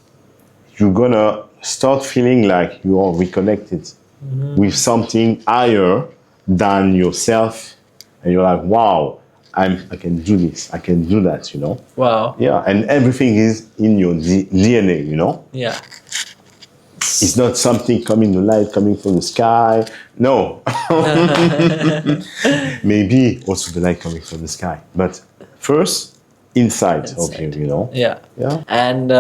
you're gonna start feeling like you are reconnected with something higher than yourself. And you're like, wow, I can do this, I can do that, you know? Wow. Yeah, and everything is in your DNA, you know? Yeah. It's not something coming to light, coming from the sky. No. Maybe also the light coming from the sky. But first, inside. of you, you know? Yeah. Yeah. And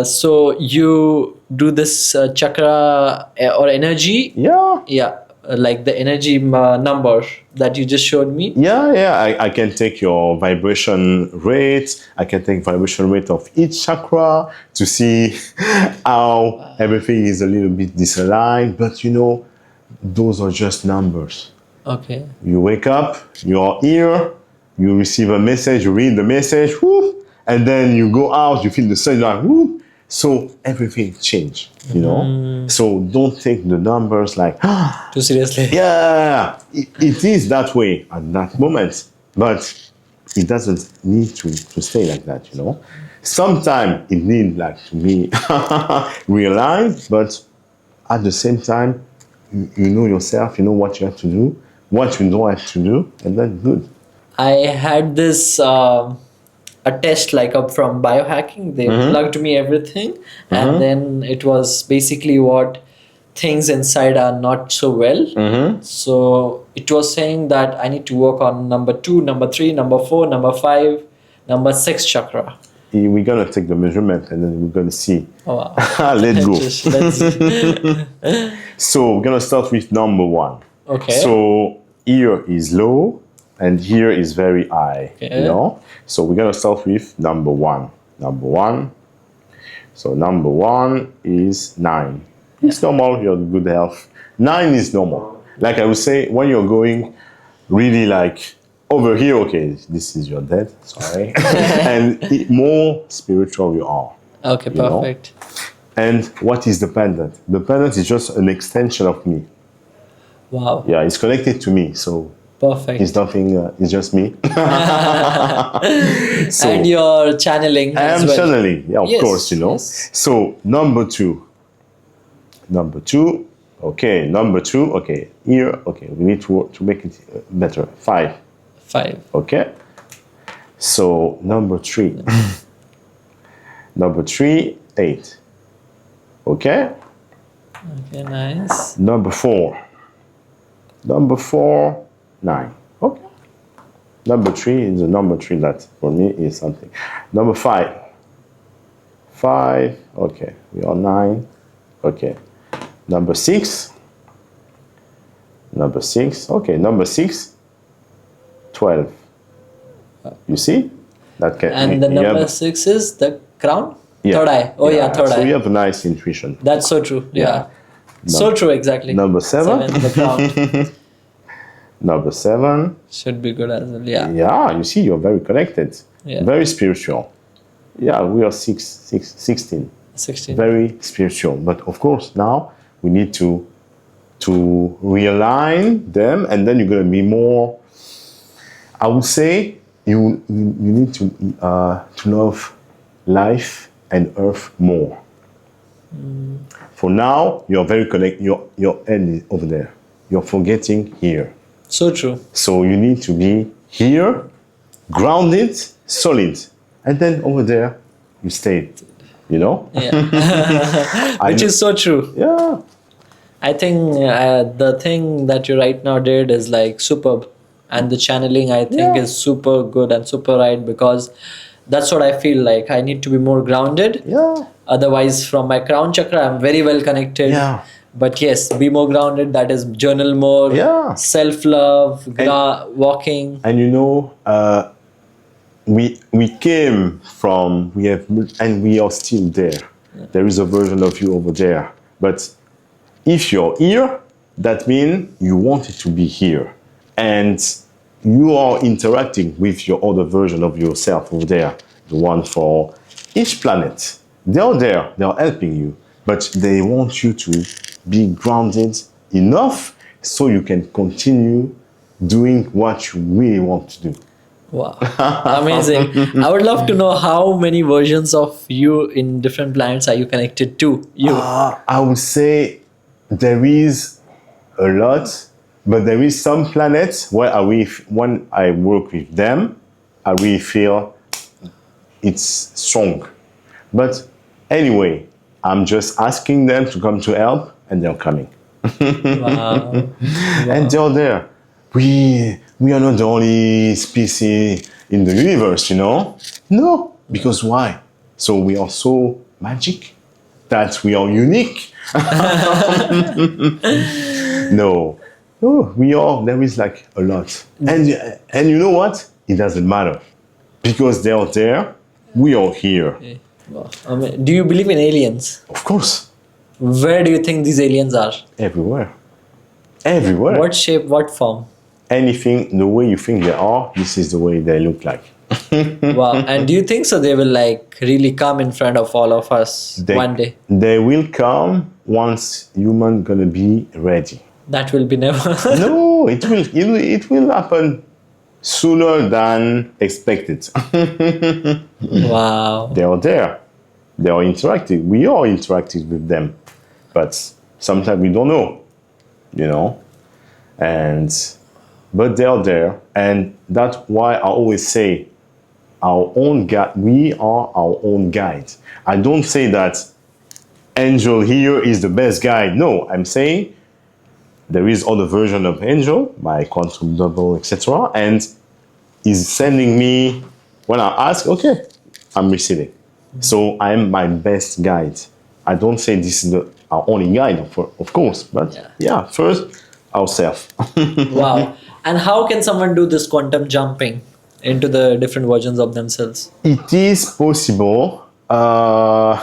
so you do this chakra or energy. Yeah. Yeah. Like the energy number that you just showed me. Yeah. I can take your vibration rate. I can take vibration rate of each chakra to see how everything is a little bit disaligned. But you know, those are just numbers. Okay. You wake up, you're here, you receive a message, you read the message, whoop, and then you go out, you feel the sun, you're like, whoop. So everything changed, you know? So don't take the numbers like, too seriously. yeah, it is that way at that moment, but it doesn't need to stay like that, you know? Sometimes it needs like to be realigned, but at the same time, you know yourself, you know what you have to do, what you don't have to do, and that's good. I had this a test like up from biohacking. They plugged me everything, and then it was basically what things inside are not so well. So it was saying that I need to work on number 2, number 3, number 4, number 5, number 6 chakra. We're gonna take the measurement and then we're gonna see. Oh, wow. Let's go. Let's So we're gonna start with number 1. Okay. So here is low and here is very high. Okay. You know? So we're gonna start with number 1. Number 1. So number 1 is 9. It's normal, you're in good health. 9 is normal. Like I would say, when you're going really like over here, okay, this is your dead, sorry. And more spiritual you are. Okay, perfect. And what is the pendant? The pendant is just an extension of me. Wow. Yeah, it's connected to me. So Perfect. It's nothing. It's just me. So And your channeling I as am well. channeling. Yeah, of Yes, course, you know. yes. So number two. Okay, number two. Okay, here. Okay, we need to make it better. 5. 5. Okay. So number 3. Number 3, 8. Okay. Okay, nice. Number 4. Number 4, 9. Okay. Number 3 is the number 3 that for me is something. Number 5. 5. Okay. We are 9. Okay. Number 6. Number 6. Okay. Number 6. 12. You see? That can. And the you number have- 6 is the crown? Yeah. Third eye. Oh, yeah, third so eye. you have a nice intuition. That's so true. Yeah. So true, exactly. Number 7. The crown. Number 7. Should be good as well. Yeah. Yeah, you see, you're very connected. Yeah. Very spiritual. Yeah, we are 16. 16. Very spiritual. But of course, now we need to realign them, and then you're going to be more. I would say you need to love life and earth more. For now, you're very connected. Your end is over there. You're forgetting here. So true. So you need to be here, grounded, solid, and then over there you stay. You know? Yeah. Which is so true. Yeah. I think the thing that you right now did is like superb. And the channeling, I think, Yeah. is super good and super right, because that's what I feel like. I need to be more grounded. Yeah. Otherwise, from my crown chakra, I'm very well connected. Yeah. But yes, be more grounded. That is journal more. Yeah. Self-love, walking. And you know, we came from, and we are still there. Yeah. There is a version of you over there. But if you're here, that means you wanted to be here. And you are interacting with your other version of yourself over there, the one for each planet. They are there, they are helping you, but they want you to be grounded enough so you can continue doing what you really want to do. Wow, amazing. I would love to know how many versions of you in different planets are you connected to? I would say there is a lot. But there is some planets where when I work with them, I really feel it's strong. But anyway, I'm just asking them to come to help, and they're coming. Wow. And they're there. We are not the only species in the universe, you know? No, because why? So we are so magic that we are unique. No. Oh, there is like a lot. And you know what? It doesn't matter. Because they are there, we are here. Wow. Do you believe in aliens? Of course. Where do you think these aliens are? Everywhere. Everywhere. What shape, what form? Anything, the way you think they are, this is the way they look like. Wow. And do you think so they will like really come in front of all of us one day? They will come once human gonna be ready. That will be never. No, it will happen sooner than expected. Wow. They are there. They are interacting. We are interacting with them. But sometimes we don't know, you know. But they are there. And that's why I always say our own guide. We are our own guide. I don't say that Angel here is the best guide. No, I'm saying there is other version of Angel, my quantum double, etc. And he's sending me, when I ask, okay, I'm receiving. So I'm my best guide. I don't say this is our only guide, of course, but yeah first, ourselves. Wow. And how can someone do this quantum jumping into the different versions of themselves? It is possible, but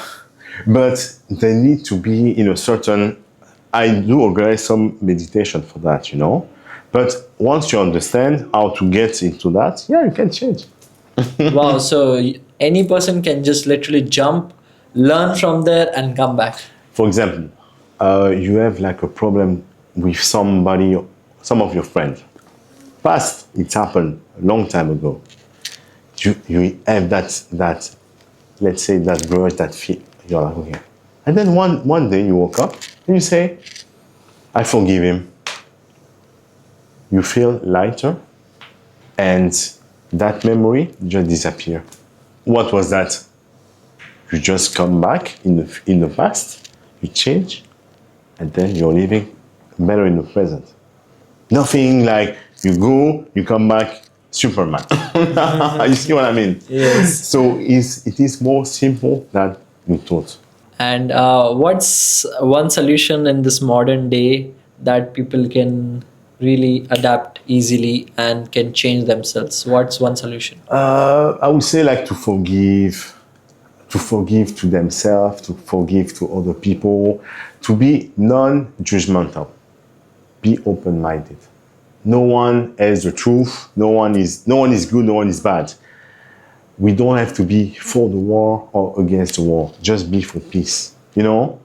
they need to be in a certain... I do organize some meditation for that, you know. But once you understand how to get into that, you can change. Wow, so any person can just literally jump, learn from there and come back. For example, you have like a problem with somebody, some of your friends. past, it happened a long time ago. You have that let's say that grudge, that fear. You're like, okay. And then one day you woke up and you say, I forgive him. You feel lighter, and that memory just disappear. What was that? You just come back in the past, you change, and then you're living better in the present. Nothing like you go, you come back, Superman. You see what I mean? Yes. So it is more simple than you thought. And what's one solution in this modern day that people can really adapt easily and can change themselves? What's one solution? I would say like to forgive to themselves, to forgive to other people, to be non-judgmental, be open-minded. No one has the truth. No one is good. No one is bad. We don't have to be for the war or against the war. Just be for peace. You know,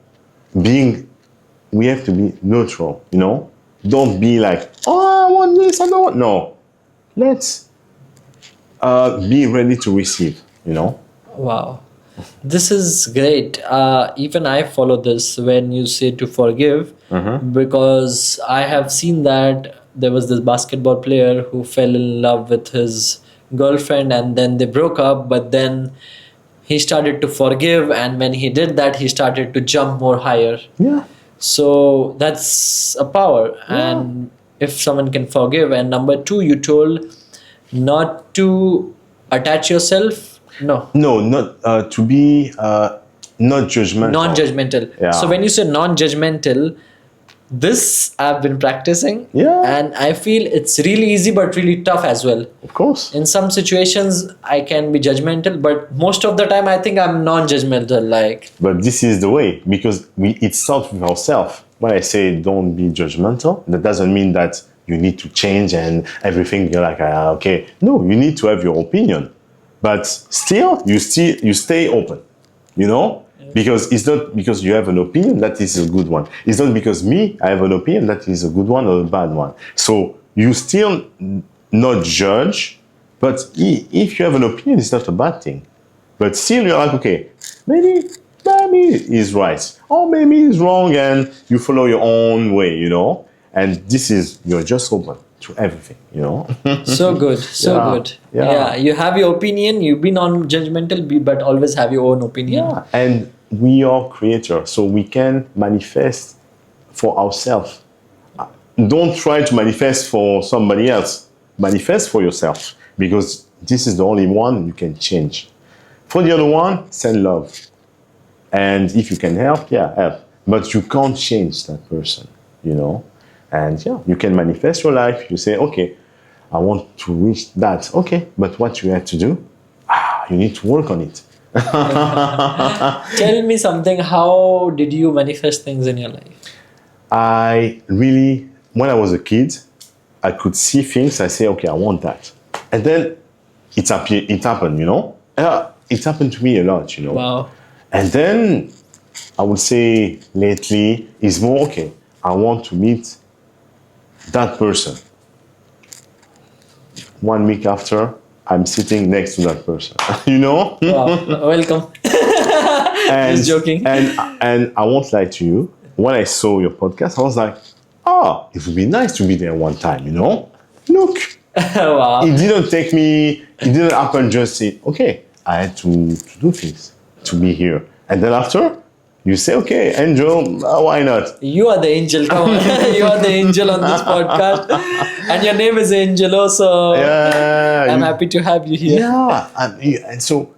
we have to be neutral. You know, don't be like, oh, I want this, I don't want. No, let's be ready to receive. You know. Wow. This is great. Even I follow this when you say to forgive, because I have seen that there was this basketball player who fell in love with his girlfriend and then they broke up, but then he started to forgive, and when he did that, he started to jump more higher. Yeah. So that's a power. And if someone can forgive, and number two, you told not to attach yourself. No. No, not to be not judgmental. Non-judgmental. Yeah. So when you say non-judgmental, this I've been practicing. Yeah. And I feel it's really easy but really tough as well. Of course. In some situations I can be judgmental, but most of the time I think I'm non-judgmental. Like, But this is the way, because it starts with ourselves. When I say don't be judgmental, that doesn't mean that you need to change and everything. You're like, okay. No, you need to have your opinion, but still you stay open. You know, because it's not because you have an opinion that is a good one. It's not because I have an opinion that is a good one or a bad one. So you still not judge, but if you have an opinion, it's not a bad thing. But still, you're like, okay, maybe he's right, or maybe he's wrong, and you follow your own way, you know. And you're just open to everything, you know. so good, so Yeah, good. yeah. Yeah, you have your opinion, you be non-judgmental, but always have your own opinion. Yeah, and we are creators, so we can manifest for ourselves. Don't try to manifest for somebody else. Manifest for yourself, because this is the only one you can change. For the other one, send love. And if you can help, help. But you can't change that person, you know. And you can manifest your life. You say, okay, I want to reach that. Okay, but what you have to do, you need to work on it. Tell me something, how did you manifest things in your life? When I was a kid, I could see things. I say, okay, I want that. And then it happened, you know. It happened to me a lot, you know. Wow. And then I would say lately is more, okay, I want to meet that person. 1 week after, I'm sitting next to that person. You know? Wow. Welcome. And, Just joking. And I won't lie to you. When I saw your podcast, I was like, it would be nice to be there one time, you know? Look. Wow. It didn't happen just say, okay, I had to do things to be here. And then after, you say, okay, Angel, why not? You are the angel. Come on. You are the angel on this podcast. And your name is Angelo, so I'm happy to have you here. Yeah. And so,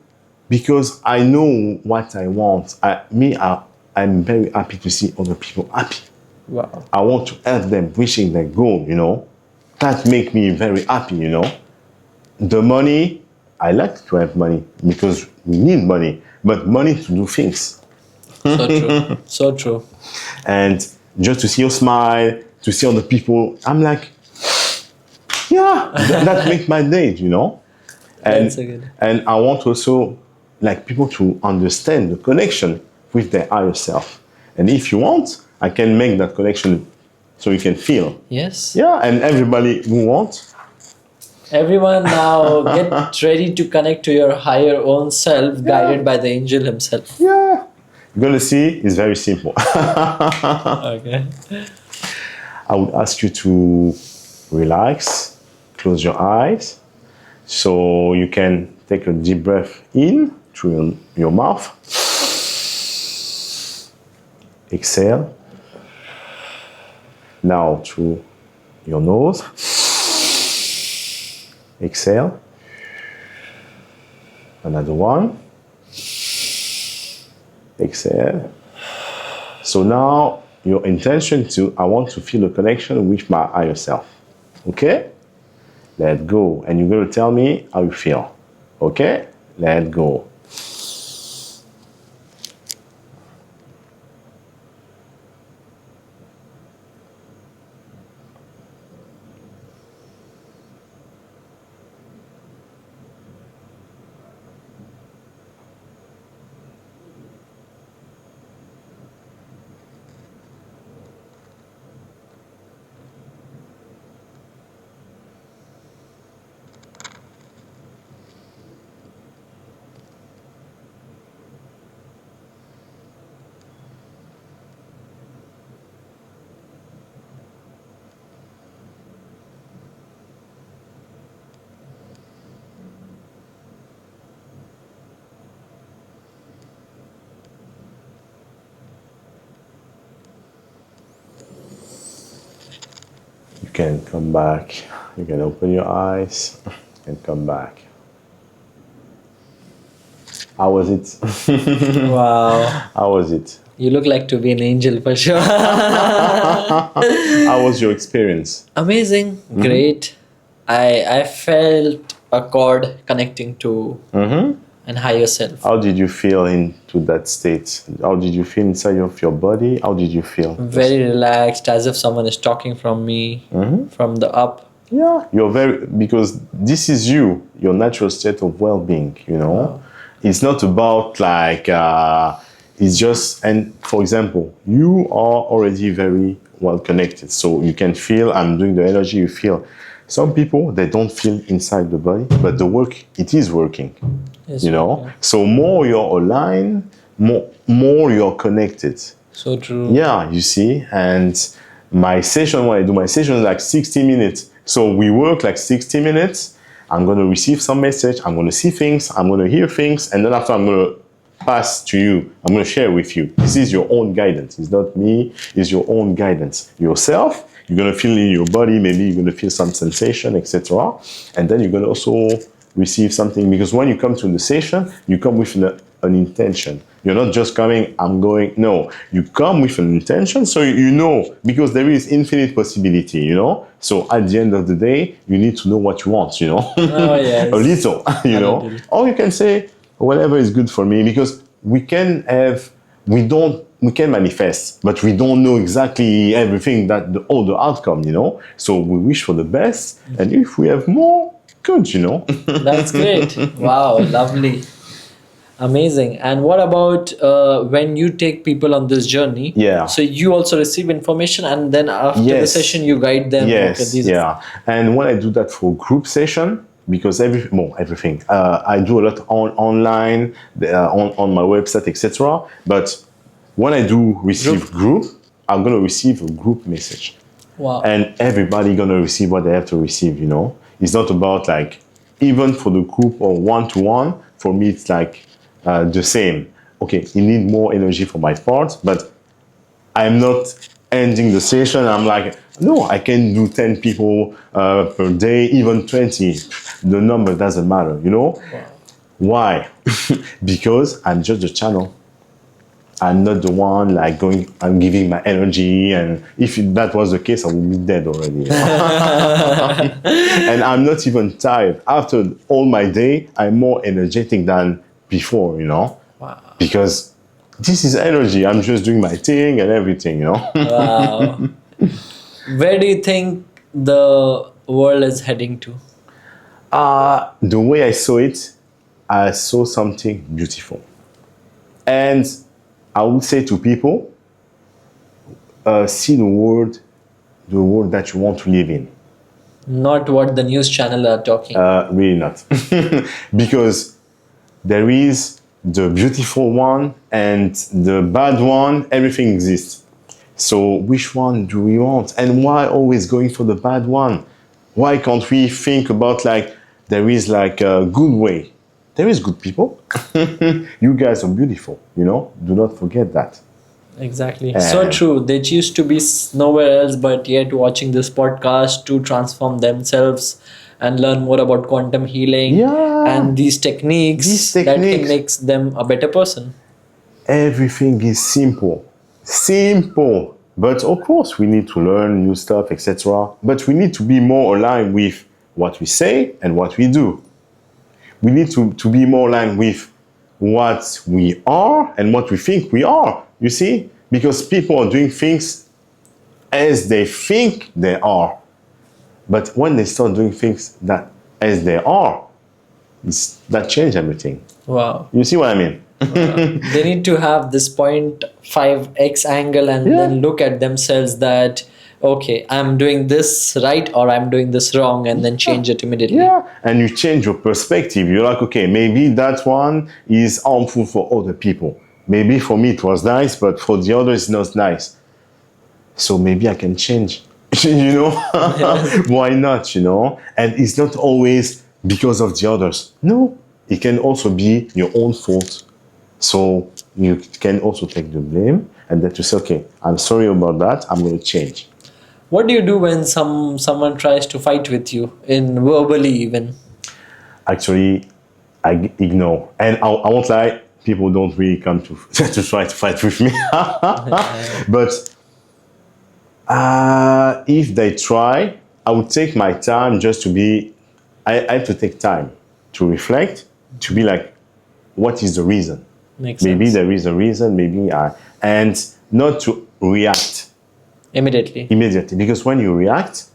because I know what I want, I'm very happy to see other people happy. Wow. I want to help them reaching their goal, you know. That makes me very happy, you know. The money, I like to have money because we need money, but money to do things. So true. So true. And just to see your smile, to see other people, I'm like, that makes my day, you know. And, That's so good. And I want also like people to understand the connection with their higher self. And if you want, I can make that connection so you can feel. Yes. Yeah, and everybody who wants Everyone now get ready to connect to your higher own self, guided by the angel himself. Yeah. You're going to see it's very simple. Okay. I would ask you to relax, close your eyes, so you can take a deep breath in through your mouth. Exhale. Now through your nose. Exhale. Another one. Exhale. So now your intention I want to feel a connection with my higher self. Okay? Let go. And you're going to tell me how you feel. Okay? Let go. You can come back. You can open your eyes and come back. How was it? Wow. How was it? You look like to be an angel for sure. How was your experience? Amazing. Great. I felt a chord connecting to an higher self. How did you feel into that state? How did you feel inside of your body? How did you feel? Very relaxed, as if someone is talking from me, from the up. Yeah, because this is your natural state of well-being, you know. Wow. It's not about like, it's just, and for example, you are already very well connected. So you can feel, I'm doing the energy, you feel. Some people, they don't feel inside the body, but the work, it is working, Yes, you know. yeah. So more you're aligned, more you're connected. So true. Yeah, you see, and my session, when I do my session, is like 60 minutes. So we work like 60 minutes. I'm going to receive some message. I'm going to see things. I'm going to hear things. And then after, I'm going to pass to you. I'm going to share with you. This is your own guidance. It's not me. It's your own guidance. Yourself, you're going to feel in your body. Maybe you're going to feel some sensation, etc. And then you're going to also receive something. Because when you come to the session, you come with an intention. You're not just coming, I'm going. No, you come with an intention, so you know, because there is infinite possibility, you know. So at the end of the day, you need to know what you want, you know. Oh, yes. A little, you know. little. Or you can say, whatever is good for me, because we can manifest, but we don't know exactly everything all the outcome, you know. So we wish for the best, and if we have more, good, you know. That's great. Wow, lovely. Amazing. And what about when you take people on this journey? Yeah. So you also receive information, and then after the Yes. session, you guide them. Yes, yeah. And when I do that for group session, because everything, I do a lot online, on my website, etc. But when I do receive group, I'm gonna receive a group message. Wow. And everybody gonna receive what they have to receive, you know. It's not about like, even for the group or one-to-one, for me it's like the same. Okay, you need more energy for my part, but I'm not ending the session. I'm like, no, I can do 10 people per day, even 20. The number doesn't matter, you know? Wow. Why? Because I'm just a channel. I'm not the one like I'm giving my energy, and if that was the case, I would be dead already. You know? And I'm not even tired. After all my day, I'm more energetic than before, you know? Wow. Because this is energy. I'm just doing my thing and everything, you know? Wow. Where do you think the world is heading to? The way I saw something beautiful. And I would say to people, see the world that you want to live in. Not what the news channel are talking. Really not. Because there is the beautiful one and the bad one, everything exists. So which one do we want? And why always going for the bad one? Why can't we think about like there is like a good way? There is good people. You guys are beautiful, you know? Do not forget that. Exactly. So true. They used to be nowhere else, but yet watching this podcast to transform themselves and learn more about quantum healing Yeah. and these techniques that can make them a better person. Everything is simple. Simple. But of course, we need to learn new stuff, etc. But we need to be more aligned with what we say and what we do. We need to be more aligned with what we are and what we think we are, you see? Because people are doing things as they think they are. But when they start doing things that as they are, that change everything. Wow. You see what I mean? They need to have this 0.5x angle and then look at themselves that, okay, I'm doing this right or I'm doing this wrong, and then change it immediately. Yeah, and you change your perspective. You're like, okay, maybe that one is harmful for other people. Maybe for me it was nice, but for the others it's not nice. So maybe I can change, you know? Why not, you know? And it's not always because of the others. No, it can also be your own fault. So you can also take the blame and then to say, okay, I'm sorry about that, I'm going to change. What do you do when someone tries to fight with you, in verbally even? Actually, I ignore. And I won't lie, people don't really come to try to fight with me. But if they try, I would take my time just to be, I have to take time to reflect, to be like, what is the reason? Maybe there is a reason, and not to react immediately. Because when you react,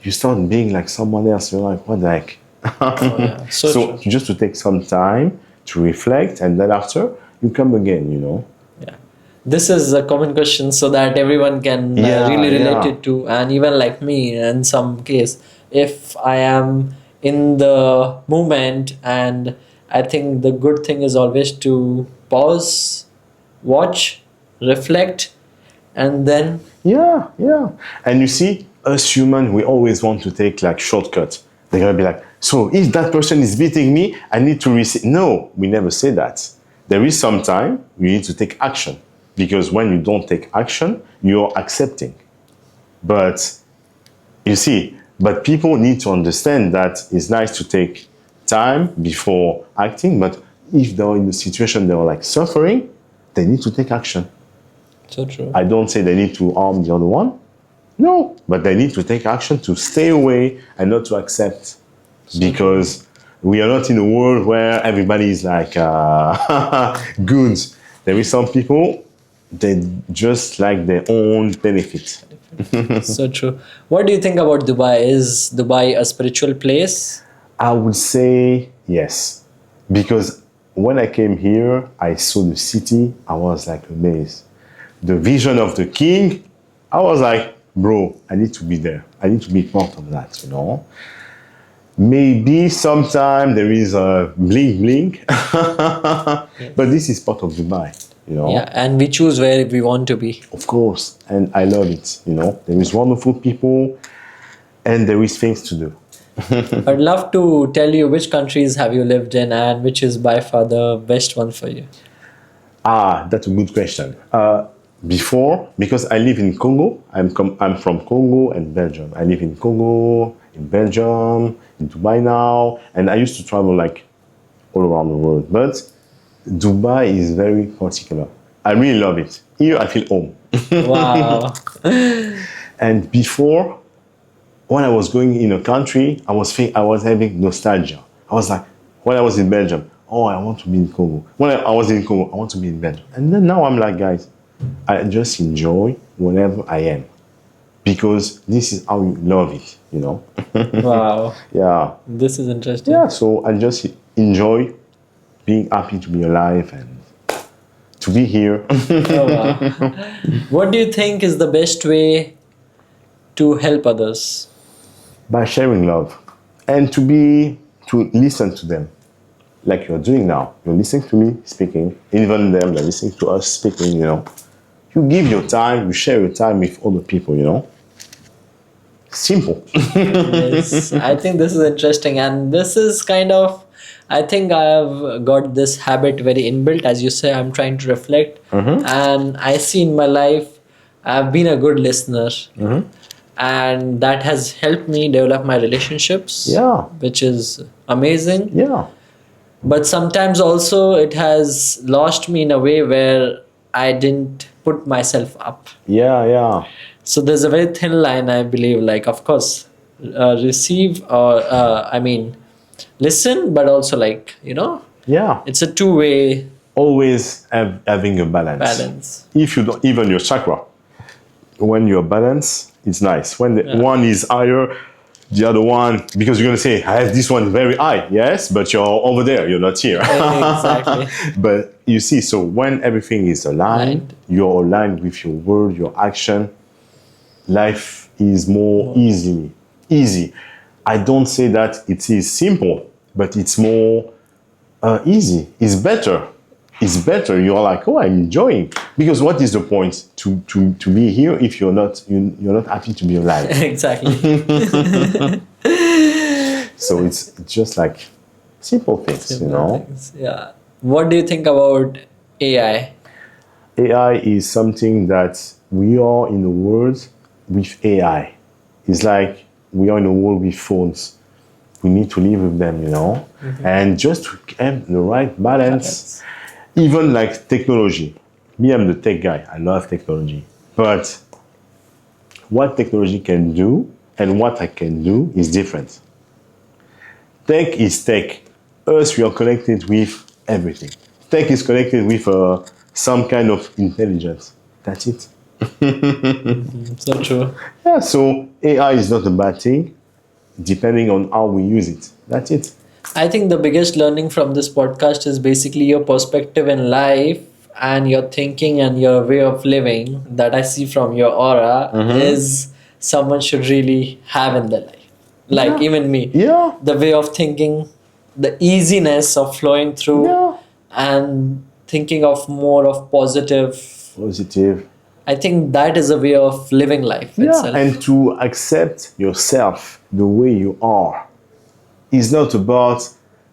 you start being like someone else. You're like, what the heck? So just to take some time to reflect, and then after you come again, you know. Yeah, this is a common question so that everyone can really relate it to, and even like me in some case, if I am in the moment, and I think the good thing is always to pause, watch, reflect, and then yeah. And you see, us human, we always want to take like shortcuts. They're gonna be like, so if that person is beating me, I need to receive. No, we never say that. There is some time you need to take action, because when you don't take action, you're accepting. But you see, but people need to understand that it's nice to take time before acting, but if they're in a situation they're like suffering, they need to take action. so true. I don't say they need to harm the other one. No, but they need to take action to stay away and not to accept. Because we are not in a world where everybody is like good. There is some people, they just like their own benefit. So true. What do you think about Dubai? Is Dubai a spiritual place? I would say yes. Because when I came here, I saw the city, I was like amazed. The vision of the king, I was like, bro, I need to be there. I need to be part of that, you know. Maybe sometime there is a bling bling, but this is part of Dubai, you know. Yeah, and we choose where we want to be. Of course, and I love it, you know. There is wonderful people, and there is things to do. I'd love to tell you which countries have you lived in and which is by far the best one for you. That's a good question. Before, because I live in Congo, I'm from Congo and Belgium. I live in Congo, in Belgium, in Dubai now, and I used to travel like all around the world. But Dubai is very particular. I really love it. Here I feel home. Wow. And before, when I was going in a country, I was having nostalgia. I was like, when I was in Belgium, oh, I want to be in Congo. When I was in Congo, I want to be in Belgium. And then now I'm like, guys, I just enjoy wherever I am, because this is how you love it, you know. Wow. Yeah. This is interesting. Yeah, so I just enjoy being happy to be alive and to be here. Oh, wow. What do you think is the best way to help others? By sharing love. And to listen to them. Like you're doing now. You're listening to me speaking. Even them, they're listening to us speaking, You give your time, you share your time with other people. Simple. Yes, I think this is interesting, and this is kind of. I think I have got this habit very inbuilt, as you say. I'm trying to reflect, and I see in my life, I've been a good listener, and that has helped me develop my relationships. Yeah. Which is amazing. Yeah. But sometimes also it has lost me in a way where I didn't put myself up. Yeah. So there's a very thin line, I believe. Like, of course, receive or listen, but also Yeah. it's a two-way Always having a balance. If you don't, even your chakra, when you're balanced, it's nice. When Yeah. one is higher, the other one, because you're going to say, I have this one very high. Yes, but you're over there. You're not here. Exactly. But you see, so when everything is aligned, you're aligned with your word, your action, life is more easy. I don't say that it is simple, but it's more easy. It's better. You're like, oh, I'm enjoying. Because what is the point to be here if you're not happy to be alive? Exactly. So it's just like simple things, Things. Yeah. What do you think about AI? AI is something that we are in a world with AI. It's like we are in a world with phones. We need to live with them, and just to have the right balance. Even like technology. Me, I'm the tech guy. I love technology. But what technology can do and what I can do is different. Tech is tech. Us, we are connected with everything. Tech is connected with some kind of intelligence. That's it. So true. Yeah, so AI is not a bad thing, depending on how we use it. That's it. I think the biggest learning from this podcast is basically your perspective in life and your thinking and your way of living that I see from your aura is someone should really have in their life. Like even me. Yeah. The way of thinking, the easiness of flowing through and thinking of more of positive. I think that is a way of living life itself. And to accept yourself the way you are. It's not about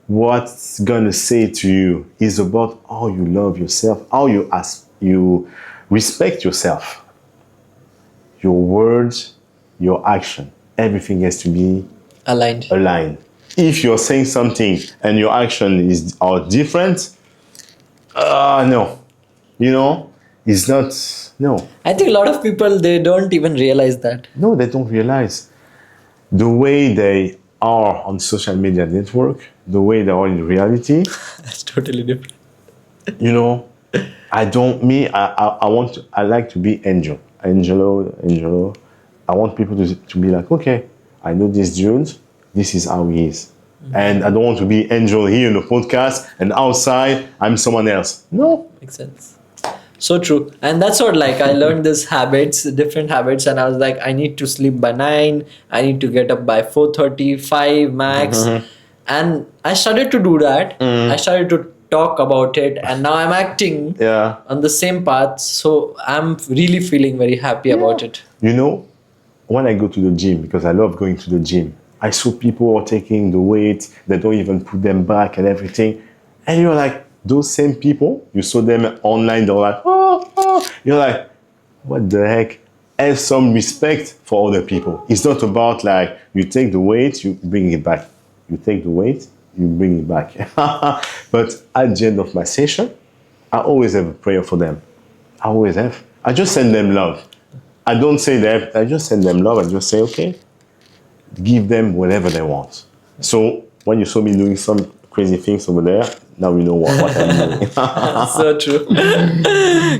what's gonna say to you. It's about how you love yourself, how you respect yourself. Your words, your action, everything has to be aligned. If you're saying something and your action are different, no. It's not, no. I think a lot of people, they don't even realize that. No, they don't realize. The way they are on social media network, the way they are in reality. That's totally different. I like to be Angelo. I want people to be like, okay, I know this dude, this is how he is. And I don't want to be Angel here in the podcast and outside I'm someone else. No. Makes sense. So true. And that's what I learned these habits, different habits, and I was like, I need to sleep by 9, I need to get up by 4:30, 5 max. And I started to do that. I started to talk about it, and now I'm acting on the same path. So I'm really feeling very happy about it. When I go to the gym, because I love going to the gym, I saw people are taking the weight, they don't even put them back and everything. And you're like, those same people, you saw them online, they're like, oh. You're like, what the heck? Have some respect for other people. It's not about like, you take the weight, you bring it back. You take the weight, you bring it back. But at the end of my session, I always have a prayer for them. I always have. I just send them love. I don't say that, I just send them love and just say, okay, give them whatever they want. So when you saw me doing some crazy things over there, now you know what I'm doing. So true.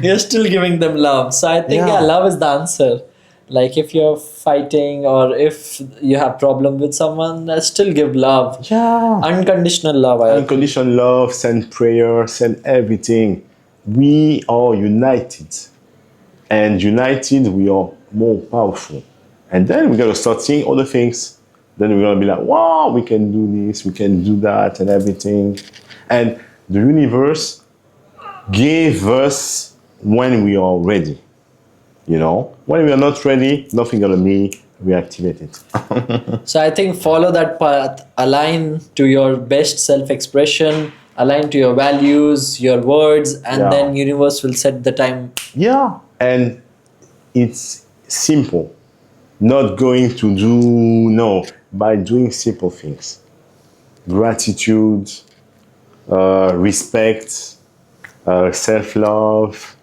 You're still giving them love. So I think love is the answer. Like if you're fighting or if you have problem with someone, still give love. Yeah. Unconditional love. Unconditional love, send prayer, send everything. We are united. And united, we are more powerful. And then we got to start seeing other things. then we're gonna be like, wow, we can do this, we can do that, and everything. And the universe gave us when we are ready. You know, when we are not ready, nothing gonna be reactivated. So I think follow that path, align to your best self-expression, align to your values, your words, and Yeah. then universe will set the time. Yeah, and it's simple. Not going to do, no, by doing simple things. Gratitude, respect, self-love,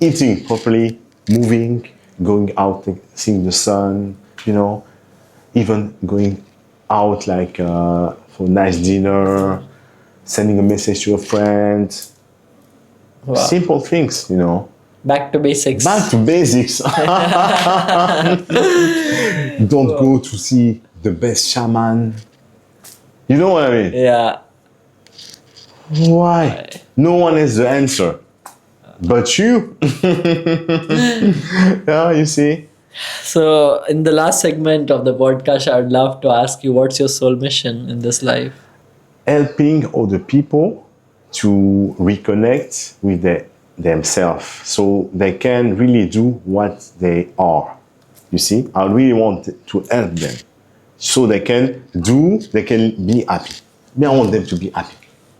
eating properly, moving, going out, seeing the sun, you know, even going out like for a nice dinner, sending a message to a friend. Wow. Simple things, you know. Back to basics. Back to basics. Don't go to see the best shaman. You know what I mean? Yeah. Why? No one has the answer. But you. Yeah, you see? So in the last segment of the podcast, I'd love to ask you, what's your soul mission in this life? Helping other people to reconnect with themselves so they can really do what they are. You see, I really want to help them so they can be happy. I want them to be happy,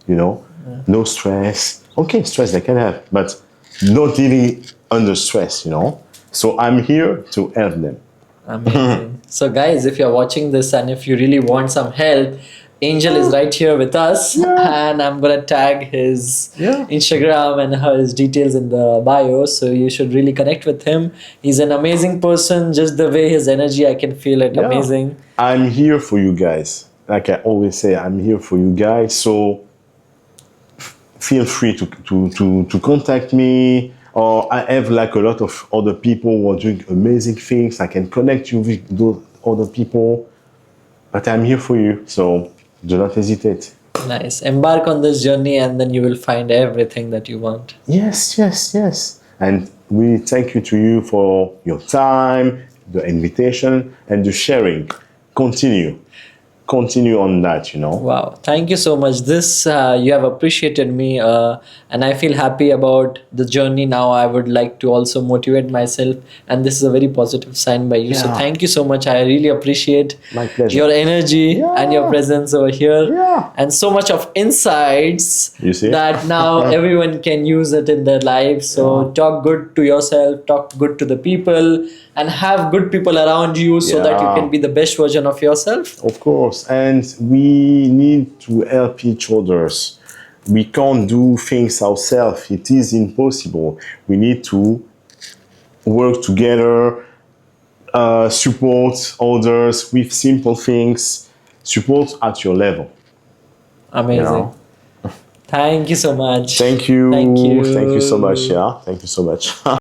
you know, no stress. Okay, stress they can have, but not living under stress, you know. So I'm here to help them. Amazing. So guys, if you're watching this and if you really want some help, Angel is right here with us, and I'm gonna tag his Instagram and his details in the bio, so you should really connect with him. He's an amazing person. Just the way his energy, I can feel it. Yeah. Amazing. I'm here for you guys. Like I always say, I'm here for you guys. So feel free to contact me. Or I have like a lot of other people who are doing amazing things. I can connect you with those other people. But I'm here for you. So do not hesitate. Nice. Embark on this journey, and then you will find everything that you want. Yes, yes, yes. And we thank you to you for your time, the invitation, and the sharing. Continue on that, you know. Wow, thank you so much. This you have appreciated me, and I feel happy about the journey. Now I would like to also motivate myself, and this is a very positive sign by you. So Yeah. thank you so much. I really appreciate My pleasure. your energy and your presence over here, Yeah. and so much of insights You see? that now everyone can use it in their life. So talk good to yourself, talk good to the people, and have good people around you so that you Yeah. can be the best version of yourself. Of course, and we need to help each others. We can't do things ourselves. It is impossible. We need to work together, support others with simple things, support at your level. Amazing. You know? Thank you so much. Thank you. Thank you. Thank you so much. Yeah. Thank you so much.